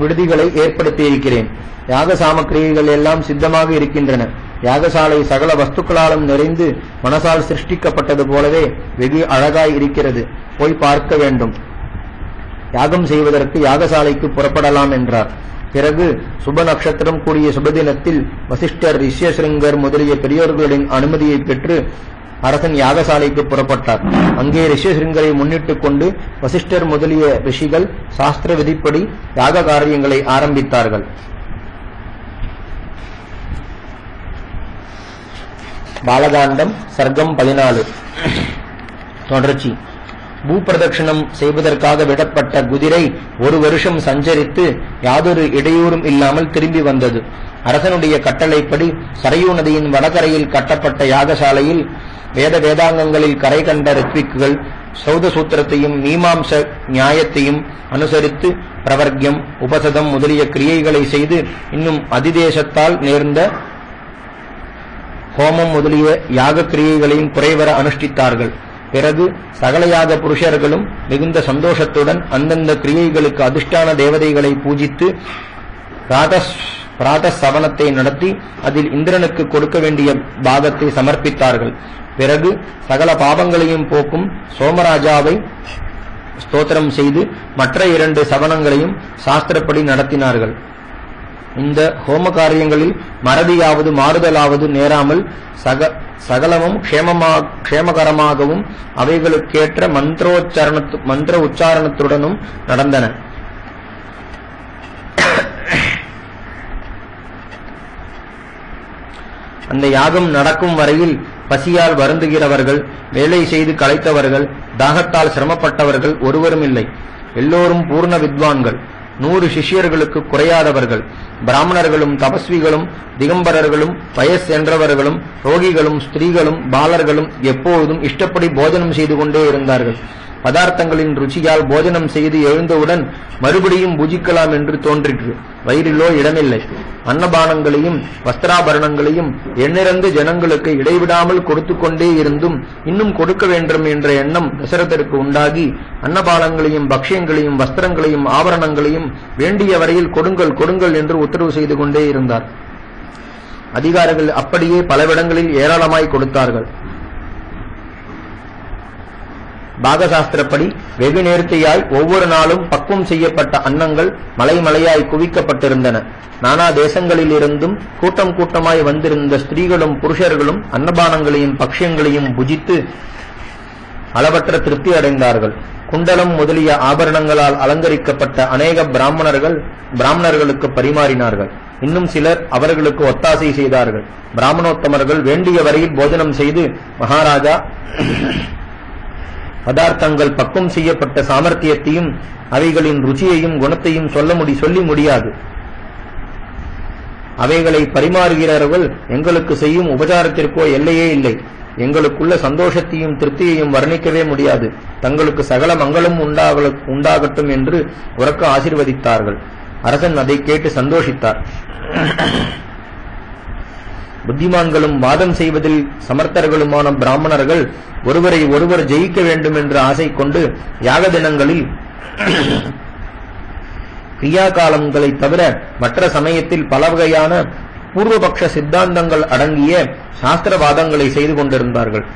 விடுதிகளை ஏற்படுத்தியிருக்கிறேன். யாக சாமக்கிரியைகள் எல்லாம் சித்தமாக இருக்கின்றன. யாகசாலை சகல வஸ்துக்களாலும் நிறைந்து மனசால் சிருஷ்டிக்கப்பட்டது போலவே வெகு அழகாய் இருக்கிறது. போய் பார்க்க வேண்டும். யாகம் செய்வதற்கு யாகசாலைக்கு புறப்படலாம் என்றார். பிறகு சுப நட்சத்திரம் கூடிய சுபதினத்தில் வசிஷ்டர், ரிஷ்யசிருங்கர் முதலிய பெரியோர்களின் அனுமதியை பெற்று அரசன் யாகசாலைக்கு புறப்பட்டார். அங்கே ரிஷ்யசிருங்கரை முன்னிட்டுக் கொண்டு வசிஷ்டர் முதலிய ரிஷிகள் சாஸ்திர விதிப்படி யாக காரியங்களை ஆரம்பித்தார்கள். பாலகாண்டம் சர்க்கம் 14 தொடர்ச்சி. பூப்பிரதட்சிணம் செய்வதற்காக விடப்பட்ட குதிரை ஒரு வருஷம் சஞ்சரித்து யாதொரு இடையூறும் இல்லாமல் திரும்பி வந்தது. அரசனுடைய கட்டளைப்படி சரையூ நதியின் வடகரையில் கட்டப்பட்ட யாகசாலையில் வேதாங்கங்களில் கரை கண்ட ரித்விக்குகள் சௌத சூத்திரத்தையும் மீமாம்ச நியாயத்தையும் அனுசரித்து பிரவர்க்கியம், உபசதம் முதலிய கிரியைகளை செய்து இன்னும் அதிதேசத்தால் நேர்ந்த ஹோமம் முதலிய யாக கிரியைகளையும் குறைவர அனுஷ்டித்தார்கள். பிறகு சகலயாக புருஷர்களும் மிகுந்த சந்தோஷத்துடன் அந்தந்த கிரியைகளுக்கு அதிஷ்டான தேவதைகளை பூஜித்து பிராதசவனத்தை நடத்தி அதில் இந்திரனுக்கு கொடுக்க வேண்டிய பாகத்தை சமர்ப்பித்தார்கள். பிறகு சகல பாபங்களையும் போக்கும் சோமராஜாவை ஸ்தோத்திரம் செய்து மற்ற 2 சவனங்களையும் சாஸ்திரப்படி நடத்தினார்கள். இந்த ஹோம காரியங்களில் மறதியாவது மாறுதலாவது நேராமல் சகலமும் க்ஷேமகரமாகவும் அவைகளுக்கேற்ற மந்திர உச்சாரணத்துடனும் நடந்தன. அந்த யாகம் நடக்கும் வரையில் பசியால் வருந்துகிறவர்கள், வேலை செய்து களைத்தவர்கள், தாகத்தால் சிரமப்பட்டவர்கள் ஒருவரும் இல்லை. எல்லோரும் பூர்ண வித்வான்கள், 100 சிஷ்யர்களுக்கு குறையாதவர்கள். பிராமணர்களும் தபஸ்விகளும் திகம்பரர்களும் வயஸ் சென்றவர்களும் ரோகிகளும் ஸ்திரீகளும் பாலர்களும் எப்போதும் இஷ்டப்படி போஜனம் செய்து கொண்டே இருந்தார்கள். பதார்த்தங்களின் ருச்சியால் போஜனம் செய்து எழுந்தவுடன் மறுபடியும் புஜிக்கலாம் என்று தோன்றிற்று. வயிறிலோ இடமில்லை. அன்னபானங்களையும் வஸ்திராபரணங்களையும் எண்ணிறந்து ஜனங்களுக்கு இடைவிடாமல் கொடுத்து கொண்டே இருந்தும் இன்னும் கொடுக்க வேண்டும் என்ற எண்ணம் தசரதருக்கு உண்டாகி அன்னபானங்களையும் பக்ஷியங்களையும் வஸ்திரங்களையும் ஆபரணங்களையும் வேண்டிய வரையில் கொடுங்கள் கொடுங்கள் என்று உத்தரவு செய்து கொண்டே இருந்தார். அதிகாரிகள் அப்படியே பலவிடங்களில் ஏராளமாய் கொடுத்தார்கள். பாகசாஸ்திரப்படி வெகு நேர்த்தியாய் ஒவ்வொரு நாளும் பக்குவம் செய்யப்பட்ட அன்னங்கள் மலை மலையாய் குவிக்கப்பட்டிருந்தன. நானா தேசங்களிலிருந்தும் கூட்டம் கூட்டமாய் வந்திருந்த ஸ்திரீகளும் புருஷர்களும் அன்னபானங்களையும் பக்ஷியங்களையும் புஜித்து அளவற்ற திருப்தி அடைந்தார்கள். குண்டலம் முதலிய ஆபரணங்களால் அலங்கரிக்கப்பட்ட அநேக பிராமணர்களுக்கு பரிமாறினார்கள். இன்னும் சிலர் அவர்களுக்கு ஒத்தாசை செய்தார்கள். பிராமணோத்தமர்கள் வேண்டிய வரையில் போஜனம் செய்து மகாராஜா பதார்த்தங்கள் பக்குவம் செய்யப்பட்ட சாமர்த்தியத்தையும் அவைகளின் ருச்சியையும் குணத்தையும் சொல்லி முடியாது. அவைகளை பரிமாறுகிறவர்கள் எங்களுக்கு செய்யும் உபசாரத்திற்கோ எல்லையே இல்லை. எங்களுக்குள்ள சந்தோஷத்தையும் திருப்தியையும் வர்ணிக்கவே முடியாது. தங்களுக்கு சகல மங்களம் உண்டாகட்டும் என்று உரக்க ஆசீர்வதித்தார்கள். அரசன் அதை கேட்டு சந்தோஷித்தார். புத்திமான்களும் வாதம் செய்வதில் சமர்த்தர்களுமான பிராமணர்கள் ஒருவரை ஒருவர் ஜெயிக்க வேண்டும் என்ற ஆசை கொண்டு யாக தினங்களில் கிரியா காலங்களை தவிர மற்ற சமயத்தில் பல வகையான பூர்வபக்ஷ சித்தாந்தங்கள் அடங்கிய சாஸ்திரவாதங்களை செய்து கொண்டிருந்தார்கள்.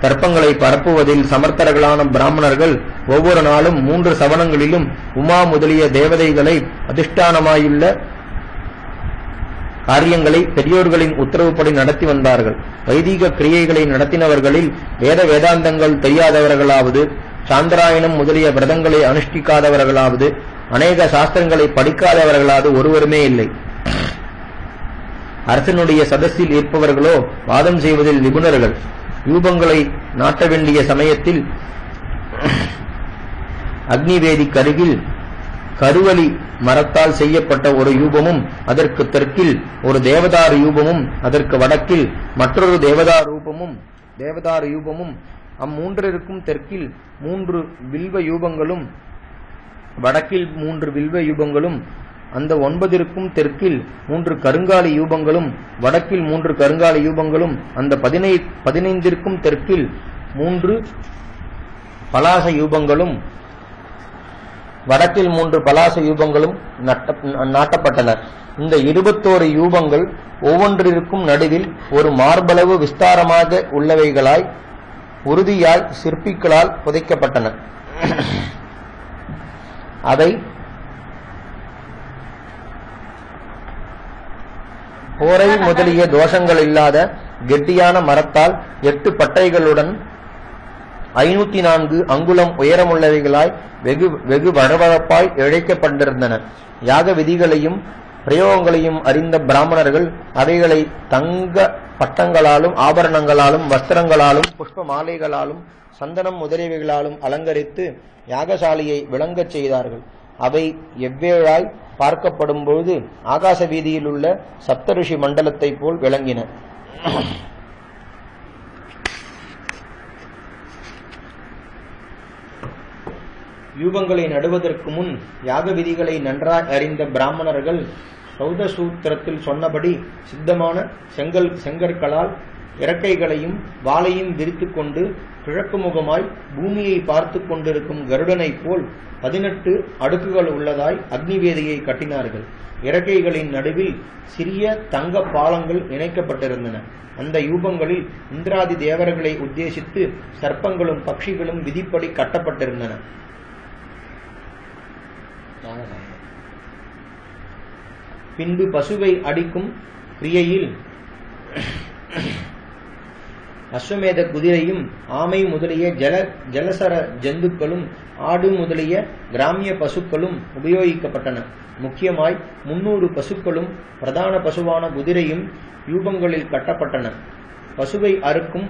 தர்ப்பங்களை பரப்புவதில் சமர்த்தர்களான பிராமணர்கள் ஒவ்வொரு நாளும் 3 சவனங்களிலும் உமா முதலிய தேவதைகளை அதிஷ்டானமாயுள்ள காரியங்களை பெரியோர்களின் உத்தரவுப்படி நடத்தி வந்தார்கள். வைதிக கிரியைகளை நடத்தினவர்களில் வேதாந்தங்கள் தெரியாதவர்களாவது, சாந்திராயணம் முதலிய விரதங்களை அனுஷ்டிக்காதவர்களாவது, அநேக சாஸ்திரங்களை படிக்காதவர்களாவது ஒருவருமே இல்லை. அரசனுடைய சதஸில் இருப்பவர்களோ வாதம் செய்வதில் நிபுணர்கள். யூபங்களை நாட்ட வேண்டிய சமயத்தில் அக்னிவேதிக்கு அருகில் கருவலி மரத்தால் செய்யப்பட்ட ஒரு யூபமும், அதற்கு தெற்கில் ஒரு தேவதாரு யூபமும், அதற்கு வடக்கில் மற்றொரு தேவதாரு யூபமும், அம்மூன்றிற்கும் தெற்கில் 3 வில்வ யூபங்களும், வடக்கில் 3 வில்வ யூபங்களும், அந்த 9ற்கும் தெற்கில் 3 கருங்காலி யூபங்களும், வடக்கில் 3 கருங்காலி யூபங்களும், அந்த 15ற்கும் தெற்கில் 3 பலாச யூபங்களும், வடக்கில் 3 பலாச யூபங்களும் நாட்டப்பட்டன. இந்த 21 யூபங்கள் ஒவ்வொன்றிற்கும் நடுவில் ஒரு மார்பளவு விஸ்தாரமாக உள்ளவைகளாய் உறுதியாய் சிற்பிகளால் புதைக்கப்பட்டன. அவை போரை முதலிய தோஷங்கள் இல்லாத கெட்டியான மரத்தால் 8 பட்டைகளுடன் 504 அங்குலம் உயரமுள்ளவைகளாய் வெகு வழவழப்பாய் இழைக்கப்பட்டிருந்தன. யாக விதிகளையும் பிரயோகங்களையும் அறிந்த பிராமணர்கள் அவைகளை பட்டங்களாலும் ஆபரணங்களாலும் வஸ்திரங்களாலும் புஷ்ப மாலைகளாலும் சந்தனம் முதலியவைகளாலும் அலங்கரித்து யாகசாலையை விளங்கச் செய்தார்கள். அவை எவ்வேழாய் பார்க்கப்படும்போது ஆகாச வீதியில் உள்ள சப்தரிஷி மண்டலத்தை போல் விளங்கின. யூபங்களை நடுவதற்கு முன் யாக விதிகளை நன்றாய் அறிந்த பிராமணர்கள் சௌதசூத்திரத்தில் சொன்னபடி சித்தமான செங்கற்களால் இறக்கைகளையும் வாளையும் விரித்து கொண்டு கிழக்கு முகமாய் பூமியை பார்த்து கொண்டிருக்கும் கருடனை போல் 18 அடுக்குகள் உள்ளதாய் அக்னிவேதியை கட்டினார்கள். இறக்கைகளின் நடுவில் சிறிய தங்க பாலங்கள் இணைக்கப்பட்டிருந்தன. அந்த யூபங்களில் இந்திராதி தேவர்களை உத்தேசித்து சர்ப்பங்களும் பட்சிகளும் விதிப்படி கட்டப்பட்டிருந்தன. பின்பு பசுவை அடிக்கும் கிரியையில் அஸ்வமேத குதிரையும் ஆமை முதலிய ஜலசர ஜந்துக்களும் ஆடு முதலிய கிராமிய பசுக்களும் உபயோகிக்கப்பட்டன. முக்கியமாய் 300 பசுக்களும் பிரதான பசுவான குதிரையும் யூபங்களில் கட்டப்பட்டன. பசுவை அறுக்கும்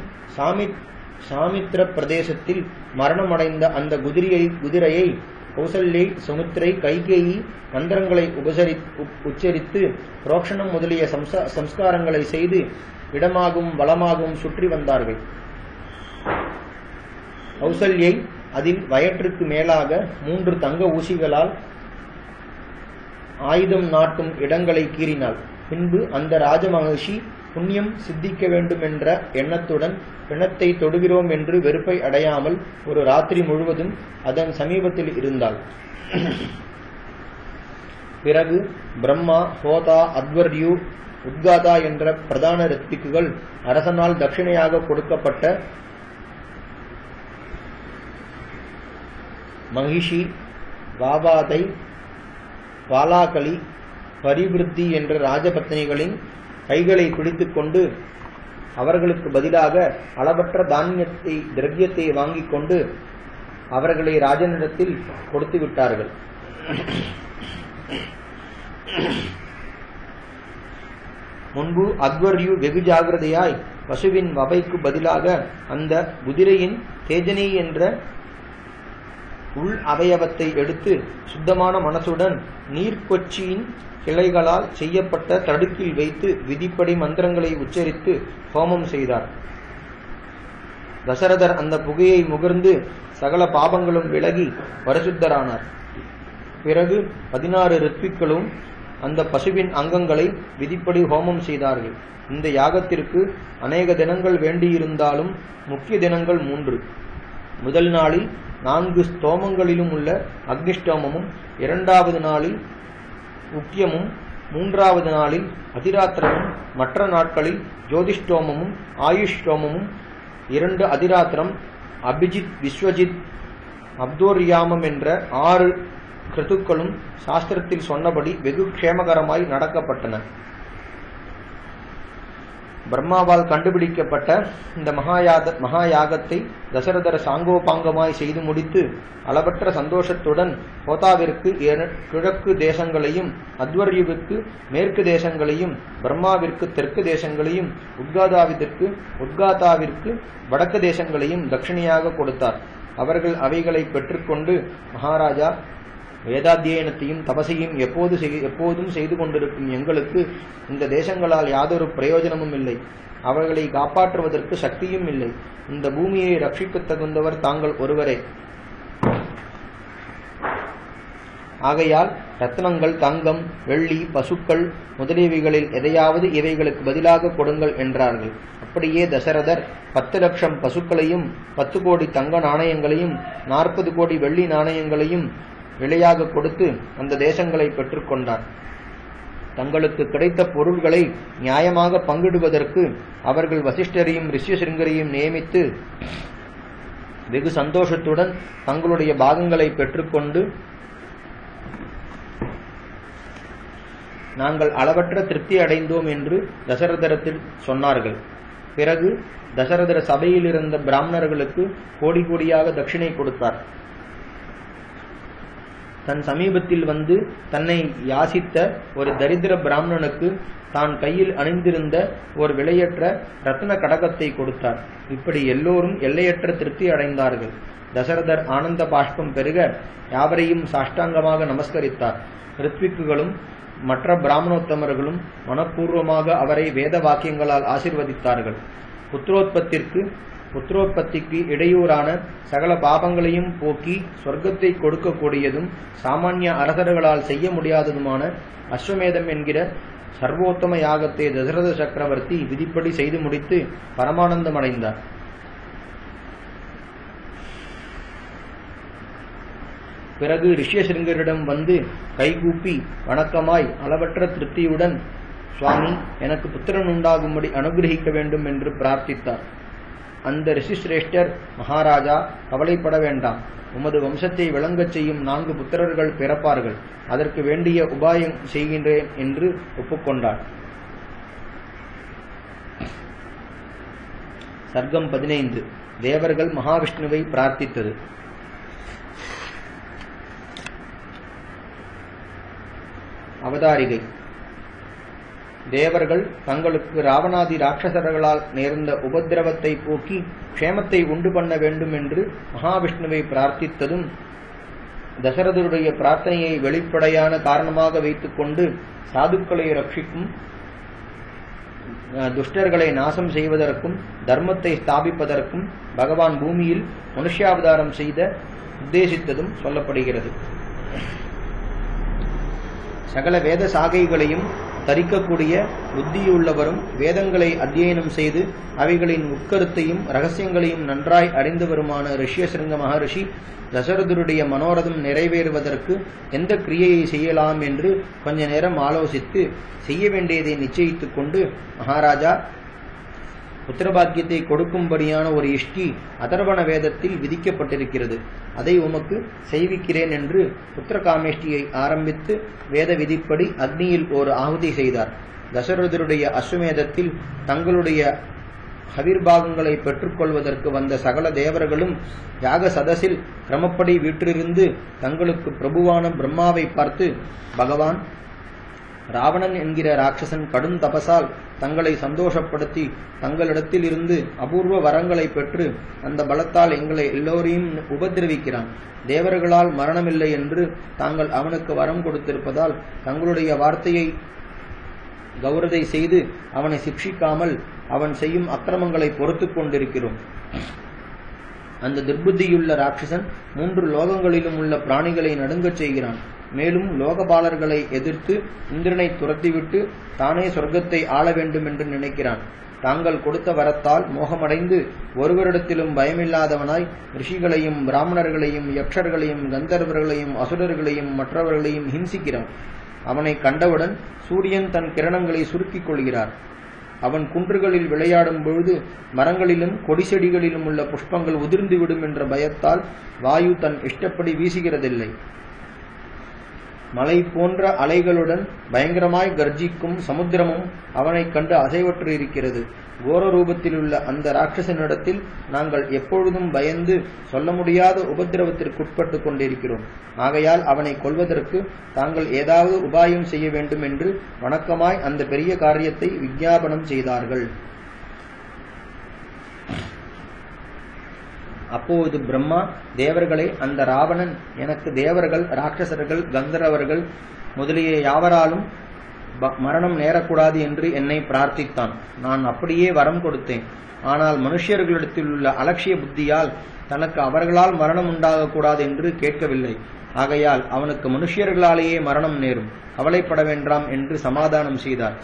சாமித்ர பிரதேசத்தில் மரணமடைந்த அந்த குதிரையை கௌசல்யை, சுமித்ரை, கைகேயி மந்திரங்களை உச்சரித்து புரோக்ஷணம் முதலிய சம்ஸ்காரங்களை செய்து இடமாகவும் வளமாகவும் சுற்றி வந்தார்கள். கௌசல்யை அதில் வயிற்றுக்கு மேலாக 3 தங்க ஊசிகளால் ஆயுதம் நாட்டும் இடங்களை கீறினாள். பின்பு அந்த ராஜமகிஷி புண்ணியம் சித்திக்க வேண்டும் என்ற எண்ணத்துடன் பிணத்தை தொடுகிறோம் என்று வெறுப்பை அடையாமல் ஒரு ராத்திரி முழுவதும் அதன் சமீபத்தில் இருந்தாள். பிறகு பிரம்மா, ஹோதா, அத்வர்யு, உத்காதா என்ற பிரதான ரித்விக்குகள் அரசனால் தட்சிணையாக கொடுக்கப்பட்ட மகிஷி, வாபாதை, பாலாகலி, பரிவிருத்தி என்ற ராஜபத்னிகளின் கைகளை பிடித்துக் கொண்டு அவர்களுக்கு பதிலாக அளவற்ற திரவியத்தை வாங்கிக் கொண்டு அவர்களை ராஜனிடத்தில் கொடுத்து விட்டார்கள். முன்பு அத்வர்யு வெகு ஜாகிரதையாய் பசுவின் வபைக்கு பதிலாக அந்த குதிரையின் தேஜனி என்ற உள் அவயவத்தை எடுத்து சுத்தமான மனசுடன் நீர்க்கொச்சியின் கிளைகளால் செய்யப்பட்ட தடுக்கில் வைத்து விதிப்படி மந்திரங்களை உச்சரித்து ஹோமம் செய்தார். தசரதர் அந்த புகையை முகர்ந்து சகல பாபங்களும் விலகி பரிசுத்தரானார். பிறகு 16 ரித்விக்களும் அந்த பசுவின் அங்கங்களை விதிப்படி ஹோமம் செய்தார்கள். இந்த யாகத்திற்கு அநேக தினங்கள் வேண்டியிருந்தாலும் முக்கிய தினங்கள் 3. முதல் நாளில் 4 ஸ்தோமங்களிலும் உள்ள அக்னிஷ்டோமமும், 2வது நாளில் உக்கியமும், 3வது நாளில் அதிராத்திரமும், மற்ற நாட்களில் ஜோதிஷ்டோமமும் ஆயுஷ்டோமமும், 2 அதிராத்திரம், அபிஜித், விஸ்வஜித், அப்தோரியாமம் என்ற 6 கிருத்துக்களும் சாஸ்திரத்தில் சொன்னபடி வெகு க்ஷேமகரமாய் நடக்கப்பட்டன. பிரம்மாவால் கண்டுபிடிக்கப்பட்ட இந்த மகாயாகத்தை தசரதர் சாங்கோபாங்கமாய் செய்து முடித்து அளவற்ற சந்தோஷத்துடன் ஹோதாவிற்கு கிழக்கு தேசங்களையும், அத்வர்யுவிற்கு மேற்கு தேசங்களையும், பிரம்மாவிற்கு தெற்கு தேசங்களையும், உத்காதாவிற்கு வடக்கு தேசங்களையும் தட்சிணையாக கொடுத்தார். அவர்கள் அவைகளை பெற்றுக்கொண்டு, மகாராஜா, வேதாத்தியனத்தையும் தபசையும் எப்போதும் செய்து கொண்டிருக்கும் எங்களுக்கு இந்த தேசங்களால் யாதொரு பிரயோஜனமும் இல்லை. அவர்களை காப்பாற்றுவதற்கு சக்தியும் இல்லை. இந்த பூமியை ரட்சிக்கத் தகுந்தவர் தாங்கள் ஒருவரே. ஆகையால் ரத்னங்கள், தங்கம், வெள்ளி, பசுக்கள் முதலியவைகளில் எதையாவது இவைகளுக்கு பதிலாக கொடுங்கள் என்றார்கள். அப்படியே தசரதர் 10 லட்சம் பசுக்களையும் 10 கோடி தங்க நாணயங்களையும் 40 கோடி வெள்ளி நாணயங்களையும் விலையாக கொடுத்து அந்த தேசங்களை பெற்றுக்கொண்டார். தங்களுக்கு கிடைத்த பொருள்களை நியாயமாக பங்கிடுவதற்கு அவர்கள் வசிஷ்டரையும் ரிஷ்யசிருங்கரையும் நியமித்து வெகு சந்தோஷத்துடன் தங்களுடைய பாகங்களை பெற்றுக்கொண்டு நாங்கள் அளவற்ற திருப்தி அடைந்தோம் என்று தசரதரத்தில் சொன்னார்கள். பிறகு தசரதர் சபையில் இருந்த பிராமணர்களுக்கு கோடி கோடியாக தட்சிணை கொடுத்தார். தன் சமீபத்தில் வந்து தன்னை யாசித்த ஒரு தரித்திர பிராமணனுக்கு தான் கையில் அணிந்திருந்த ஒரு விலையற்ற ரத்ன கடகத்தை கொடுத்தார். இப்படி எல்லோரும் எல்லையற்ற திருப்தி அடைந்தார்கள். தசரதர் ஆனந்த பாஷ்பம் பெருக யாவரையும் சாஷ்டாங்கமாக நமஸ்கரித்தார். ரித்விக்குகளும் மற்ற பிராமணோத்தமர்களும் மனப்பூர்வமாக அவரை வேத வாக்கியங்களால் ஆசிர்வதித்தார்கள். புத்திரோத்பத்திக்கு இடையூறான சகல பாபங்களையும் போக்கி சொர்க்கத்தை கொடுக்கக்கூடியதும் சாமானிய அரசர்களால் செய்ய முடியாததுமான அஸ்வமேதம் என்கிற சர்வோத்தம யாகத்தை தசரத சக்கரவர்த்தி விதிப்படி செய்து முடித்து பரமானந்தம் அடைந்தார். பிறகு ரிஷ்யசிருங்கரிடம் வந்து கைகூப்பி வணக்கமாய் அளவற்ற திருப்தியுடன், சுவாமி, எனக்கு புத்திரன் உண்டாகும்படி அனுகிரகிக்க வேண்டும் என்று பிரார்த்தித்தார். அந்த ரிஷிசிரேஷ்டர், மகாராஜா, கவலைப்பட வேண்டாம். உமது வம்சத்தை விளங்கச் செய்யும் 4 புத்திரர்கள் பிறப்பார்கள். அதற்கு வேண்டிய உபாயம் செய்கின்றேன் என்று ஒப்புக்கொண்டார். சர்க்கம் 15. தேவர்கள் மகாவிஷ்ணுவை பிரார்த்தித்தது. அவதாரிகை. தேவர்கள் தங்களுக்கு ராவணாதி ராட்சசர்களால் நேர்ந்த உபதிரவத்தை போக்கி க்ஷேமத்தை உண்டு பண்ண வேண்டும் என்று மகாவிஷ்ணுவை பிரார்த்தித்ததும், தசரதருடைய பிரார்த்தனையை வெளிப்படையான காரணமாக வைத்துக் கொண்டு சாதுக்களை ரட்சிக்கும், துஷ்டர்களை நாசம் செய்வதற்கும் தர்மத்தை ஸ்தாபிப்பதற்கும் பகவான் பூமியில் மனுஷ்யாவதாரம் செய்த உத்தேசித்ததும் சொல்லப்படுகிறது. சகல வேத சாகைகளையும் தரிக்கக்கூடிய புத்தியுள்ளவரும் வேதங்களை அத்தியனம் செய்து அவைகளின் உட்கருத்தையும் ரகசியங்களையும் நன்றாய் அறிந்தவருமான ரிஷ்யசிருங்க மகரிஷி தசரதருடைய மனோரதம் நிறைவேறுவதற்கு எந்த கிரியையை செய்யலாம் என்று கொஞ்ச நேரம் ஆலோசித்து செய்ய வேண்டியதை நிச்சயித்துக் கொண்டு, மகாராஜா, புத்திரபாக்கியத்தை கொடுக்கும்படியான ஒரு இஷ்டி அதர்வண வேதத்தில் விதிக்கப்பட்டிருக்கிறது. அதை உமக்கு செய்விக்கிறேன் என்று புத்திரகாமேஷ்டியை ஆரம்பித்து வேத விதிப்படி அக்னியில் ஒரு ஆகுதி செய்தார். தசரதருடைய அஸ்வமேதத்தில் தங்களுடைய ஹவிர்பாகங்களை பெற்றுக்கொள்வதற்கு வந்த சகல தேவர்களும் யாக சதசில் கிரமப்படி வீற்றிருந்து தங்களுக்கு பிரபுவான பிரம்மாவை பார்த்து, பகவான், ராவணன் என்கிற ராட்சசன் கடும் தபசால் தங்களை சந்தோஷப்படுத்தி தங்களிடத்தில் இருந்து அபூர்வ வரங்களை பெற்று அந்த பலத்தால் எங்களை எல்லோரையும் உபதிரவிக்கிறான். தேவர்களால் மரணமில்லை என்று தாங்கள் அவனுக்கு வரம் கொடுத்திருப்பதால் தங்களுடைய வார்த்தையை கௌரதை செய்து அவனை சிக்ஷிக்காமல் அவன் செய்யும் அக்கிரமங்களை பொறுத்து கொண்டிருக்கிறோம். அந்த துர்புத்தியுள்ள ராட்சசன் 3 லோகங்களிலும் உள்ள பிராணிகளை நடுங்கச் செய்கிறான். மேலும் லோகபாலர்களை எதிர்த்து இந்திரனை துரத்திவிட்டு தானே சொர்க்கத்தை ஆள வேண்டும் என்று நினைக்கிறான். தாங்கள் கொடுத்த வரத்தால் மோகமடைந்து ஒருவரிடத்திலும் பயமில்லாதவனாய் ரிஷிகளையும் பிராமணர்களையும் யக்ஷர்களையும் கந்தர்வர்களையும் அசுரர்களையும் மற்றவர்களையும் ஹிம்சிக்கிறான். அவனை கண்டவுடன் சூரியன் தன் கிரணங்களை சுருக்கிக் கொள்கிறார். அவன் குன்றுகளில் விளையாடும் பொழுது மரங்களிலும் கொடி செடிகளிலும் உள்ள புஷ்பங்கள் உதிர்ந்துவிடும் என்ற பயத்தால் வாயு தன் இஷ்டப்படி வீசுகிறதில்லை. மலை போன்ற அலைகளுடன் பயங்கரமாய் கர்ஜிக்கும் சமுத்திரமும் அவனை கண்டு அசைவற்று இருக்கிறது. கோர ரூபத்தில் உள்ள அந்த ராட்சசனிடத்தில் நாங்கள் எப்பொழுதும் பயந்து சொல்ல முடியாத உபதிரவத்திற்குட்பட்டு கொண்டிருக்கிறோம். ஆகையால் அவனை கொல்வதற்கு தாங்கள் ஏதாவது உபாயம் செய்ய வேண்டும் என்று வணக்கமாய் அந்த பெரிய காரியத்தை விஞ்ஞாபனம் செய்தார்கள். அப்போது பிரம்மா, தேவர்களே, அந்த ராவணன் எனக்கு தேவர்கள், ராட்சசர்கள், கந்தர்வர்கள் முதலிய யாவராலும் மரணம் நேரக்கூடாது என்று என்னை பிரார்த்தித்தான். நான் அப்படியே வரம் கொடுத்தேன். ஆனால் மனுஷர்களிடத்தில் உள்ள அலட்சிய புத்தியால் தனக்கு அவர்களால் மரணம் உண்டாகக்கூடாது என்று கேட்கவில்லை. ஆகையால் அவனுக்கு மனுஷர்களாலேயே மரணம் நேரும், கவலைப்பட வேண்டாம் என்று சமாதானம் செய்தார்.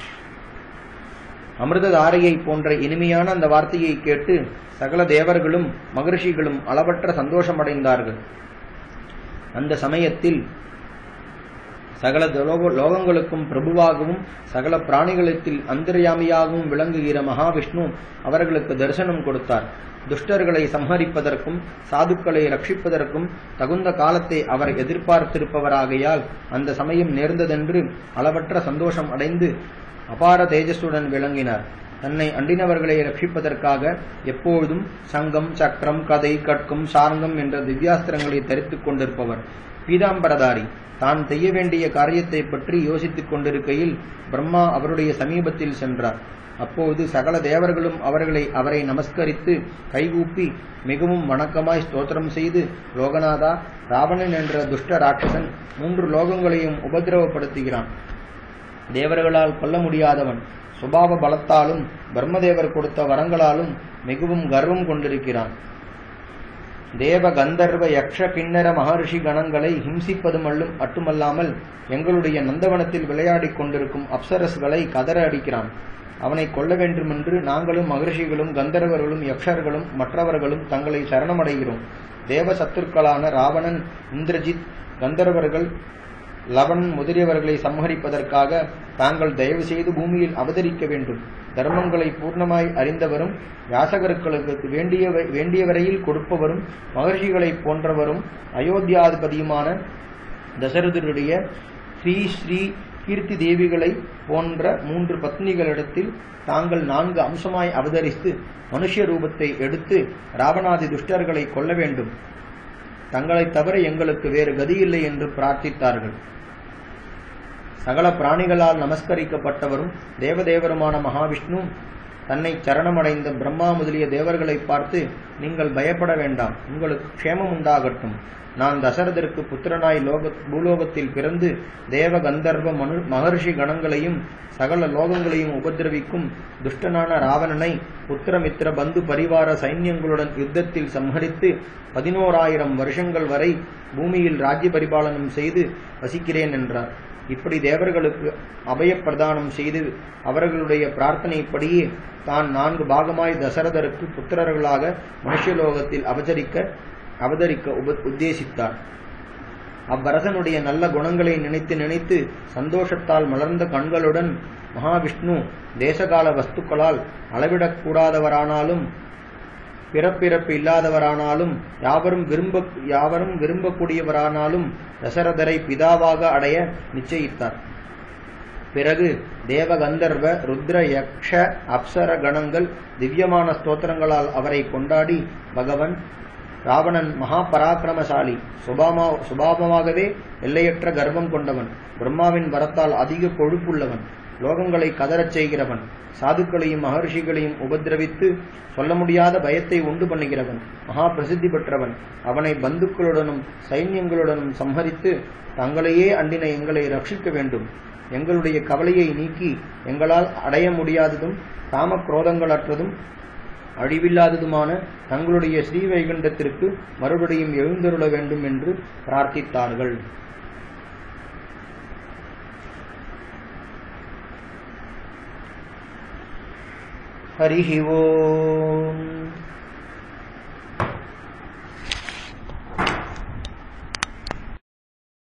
அமிர்ததாரையை போன்ற இனிமையான அந்த வார்த்தையை கேட்டு சகல தேவர்களும் மகரிஷிகளும் அளவற்ற சந்தோஷமடைந்தார்கள். அந்த சமயத்தில் சகல லோகங்களுக்கும் பிரபுவாகவும் சகல பிராணிகளத்தில் அந்தர்யாமியாகவும் விளங்குகிற மகாவிஷ்ணு அவர்களுக்கு தரிசனம் கொடுத்தார். துஷ்டர்களை சம்ஹரிப்பதற்கும் சாதுக்களை ரட்சிப்பதற்கும் தகுந்த காலத்தை அவர் எதிர்பார்த்திருப்பவராகையால் அந்த சமயம் நேர்ந்ததென்று அளவற்ற சந்தோஷம் அடைந்து அபார தேஜஸுடன் விளங்கினார். தன்னை அண்டினவர்களை ரட்சிப்பதற்காக எப்பொழுதும் சங்கம், சக்கரம், கதை, கட்கும், சார்ங்கம் என்ற திவ்யாஸ்திரங்களை தரித்துக் கொண்டிருப்பவர். பீதாம்பரதாரி. தான் செய்ய வேண்டிய காரியத்தை பற்றி யோசித்துக் கொண்டிருக்கையில் பிரம்மா அவருடைய சமீபத்தில் சென்றார். அப்போது சகல தேவர்களும் அவரை நமஸ்கரித்து கைகூப்பி மிகவும் வணக்கமாய் ஸ்தோத்திரம் செய்து, லோகநாதா, ராவணன் என்ற துஷ்ட ராட்சசன் 3 லோகங்களையும் உபதிரவப்படுத்துகிறான். தேவர்களால் கொல்ல முடியாதவன். சுபாவ பலத்தாலும் பிரம்மதேவர் கொடுத்த வரங்களாலும் மிகவும் கர்வம் கொண்டிருக்கிறான். தேவ கந்தர்வ யக்ஷ கிண்ணர மகர்ஷி கணங்களை ஹிம்சிப்பது மட்டுமல்லாமல் எங்களுடைய நந்தவனத்தில் விளையாடிக் கொண்டிருக்கும் அப்சரஸ்களை கதற அடிக்கிறான். அவனை கொல்ல வேண்டுமென்று நாங்களும் மகர்ஷிகளும் கந்தர்வர்களும் யக்ஷர்களும் மற்றவர்களும் தங்களை சரணமடைகிறோம். தேவ சத்துருக்களான ராவணன், இந்திரஜித், கந்தர்வர்கள், லவணன் முதலியவர்களை சம்ஹரிப்பதற்காக தாங்கள் தயவு செய்து பூமியில் அவதரிக்க வேண்டும். தர்மங்களை பூர்ணமாய் அறிந்தவரும் யாசகர்களுக்கு வேண்டியவரையில் கொடுப்பவரும் மகர்ஷிகளைப் போன்றவரும் அயோத்தியாதிபதியுமான தசரதருடைய ஸ்ரீ கீர்த்தி தேவிகளை போன்ற 3 பத்னிகளிடத்தில் தாங்கள் 4 அம்சமாய் அவதரித்து மனுஷ ரூபத்தை எடுத்து ராவணாதி துஷ்டர்களை கொல்ல வேண்டும். தங்களை தவிர எங்களுக்கு வேறு கதியில்லை என்று பிரார்த்தித்தார்கள். சகல பிராணிகளால் நமஸ்கரிக்கப்பட்டவரும் தேவதேவருமான மகாவிஷ்ணு தன்னை சரணமடைந்த பிரம்மா முதலிய தேவர்களை பார்த்து, நீங்கள் பயப்பட வேண்டாம், உங்களுக்கு க்ஷேமம் உண்டாகட்டும். நான் தசரதற்கு புத்திரனாய் பூலோகத்தில் பிறந்து தேவ கந்தர்வ மகர்ஷி கணங்களையும் சகல லோகங்களையும் உபதிரவிக்கும் துஷ்டனான ராவணனை புத்திரமித்திர பந்து பரிவார சைன்யங்களுடன் யுத்தத்தில் சம்ஹரித்து 11,000 வருஷங்கள் வரை பூமியில் ராஜ்ய பரிபாலனம் செய்து வசிக்கிறேன் என்றார். இப்படி தேவர்களுக்கு அபயப்பிரதானம் செய்து அவர்களுடைய பிரார்த்தனைப்படியே தான் 4 பாகமாய் தசரதருக்கு புத்திரர்களாக மனுஷலோகத்தில் அவதரிக்க உத்தேசித்தார். அவ்வரசனுடைய நல்ல குணங்களை நினைத்து நினைத்து சந்தோஷத்தால் மலர்ந்த கண்களுடன் மகாவிஷ்ணு தேசகால வஸ்துக்களால் அளவிடக்கூடாதவரானாலும் பிறப்பிறப்பு இல்லாதவரானாலும் யாவரும் விரும்பக்கூடியவரானாலும் தசரதரை பிதாவாக அடைய நிச்சயித்தார். பிறகு தேவகந்தர்வ ருத்ர யக்ஷ அப்சர கணங்கள் திவ்யமான ஸ்தோத்திரங்களால் அவரை கொண்டாடி, பகவன் ராவணன் மகா பராக்கிரமசாலி, சுபாவமாகவே எல்லையற்ற கர்வம் கொண்டவன், பிரம்மாவின் வரத்தால் அதிக கொழுப்புள்ளவன், லோகங்களை கதறச் செய்கிறவன், சாதுக்களையும் மகர்ஷிகளையும் உபதிரவித்து சொல்ல முடியாத பயத்தை உண்டு பண்ணுகிறவன், மகா பிரசித்தி பெற்றவன், அவனை பந்துக்களுடனும் சைன்யங்களுடனும் சம்ஹரித்து தங்களையே அண்டின எங்களை ரட்சிக்க வேண்டும். எங்களுடைய கவலையை நீக்கி எங்களால் அடைய முடியாததும் காமக்ரோதங்களற்றதும் அழிவில்லாததுமான தங்களுடைய ஸ்ரீவைகுண்டத்திற்கு மறுபடியும் எழுந்தருள வேண்டும் என்று பிரார்த்தித்தார்கள். ஹரிஹி ஓம்.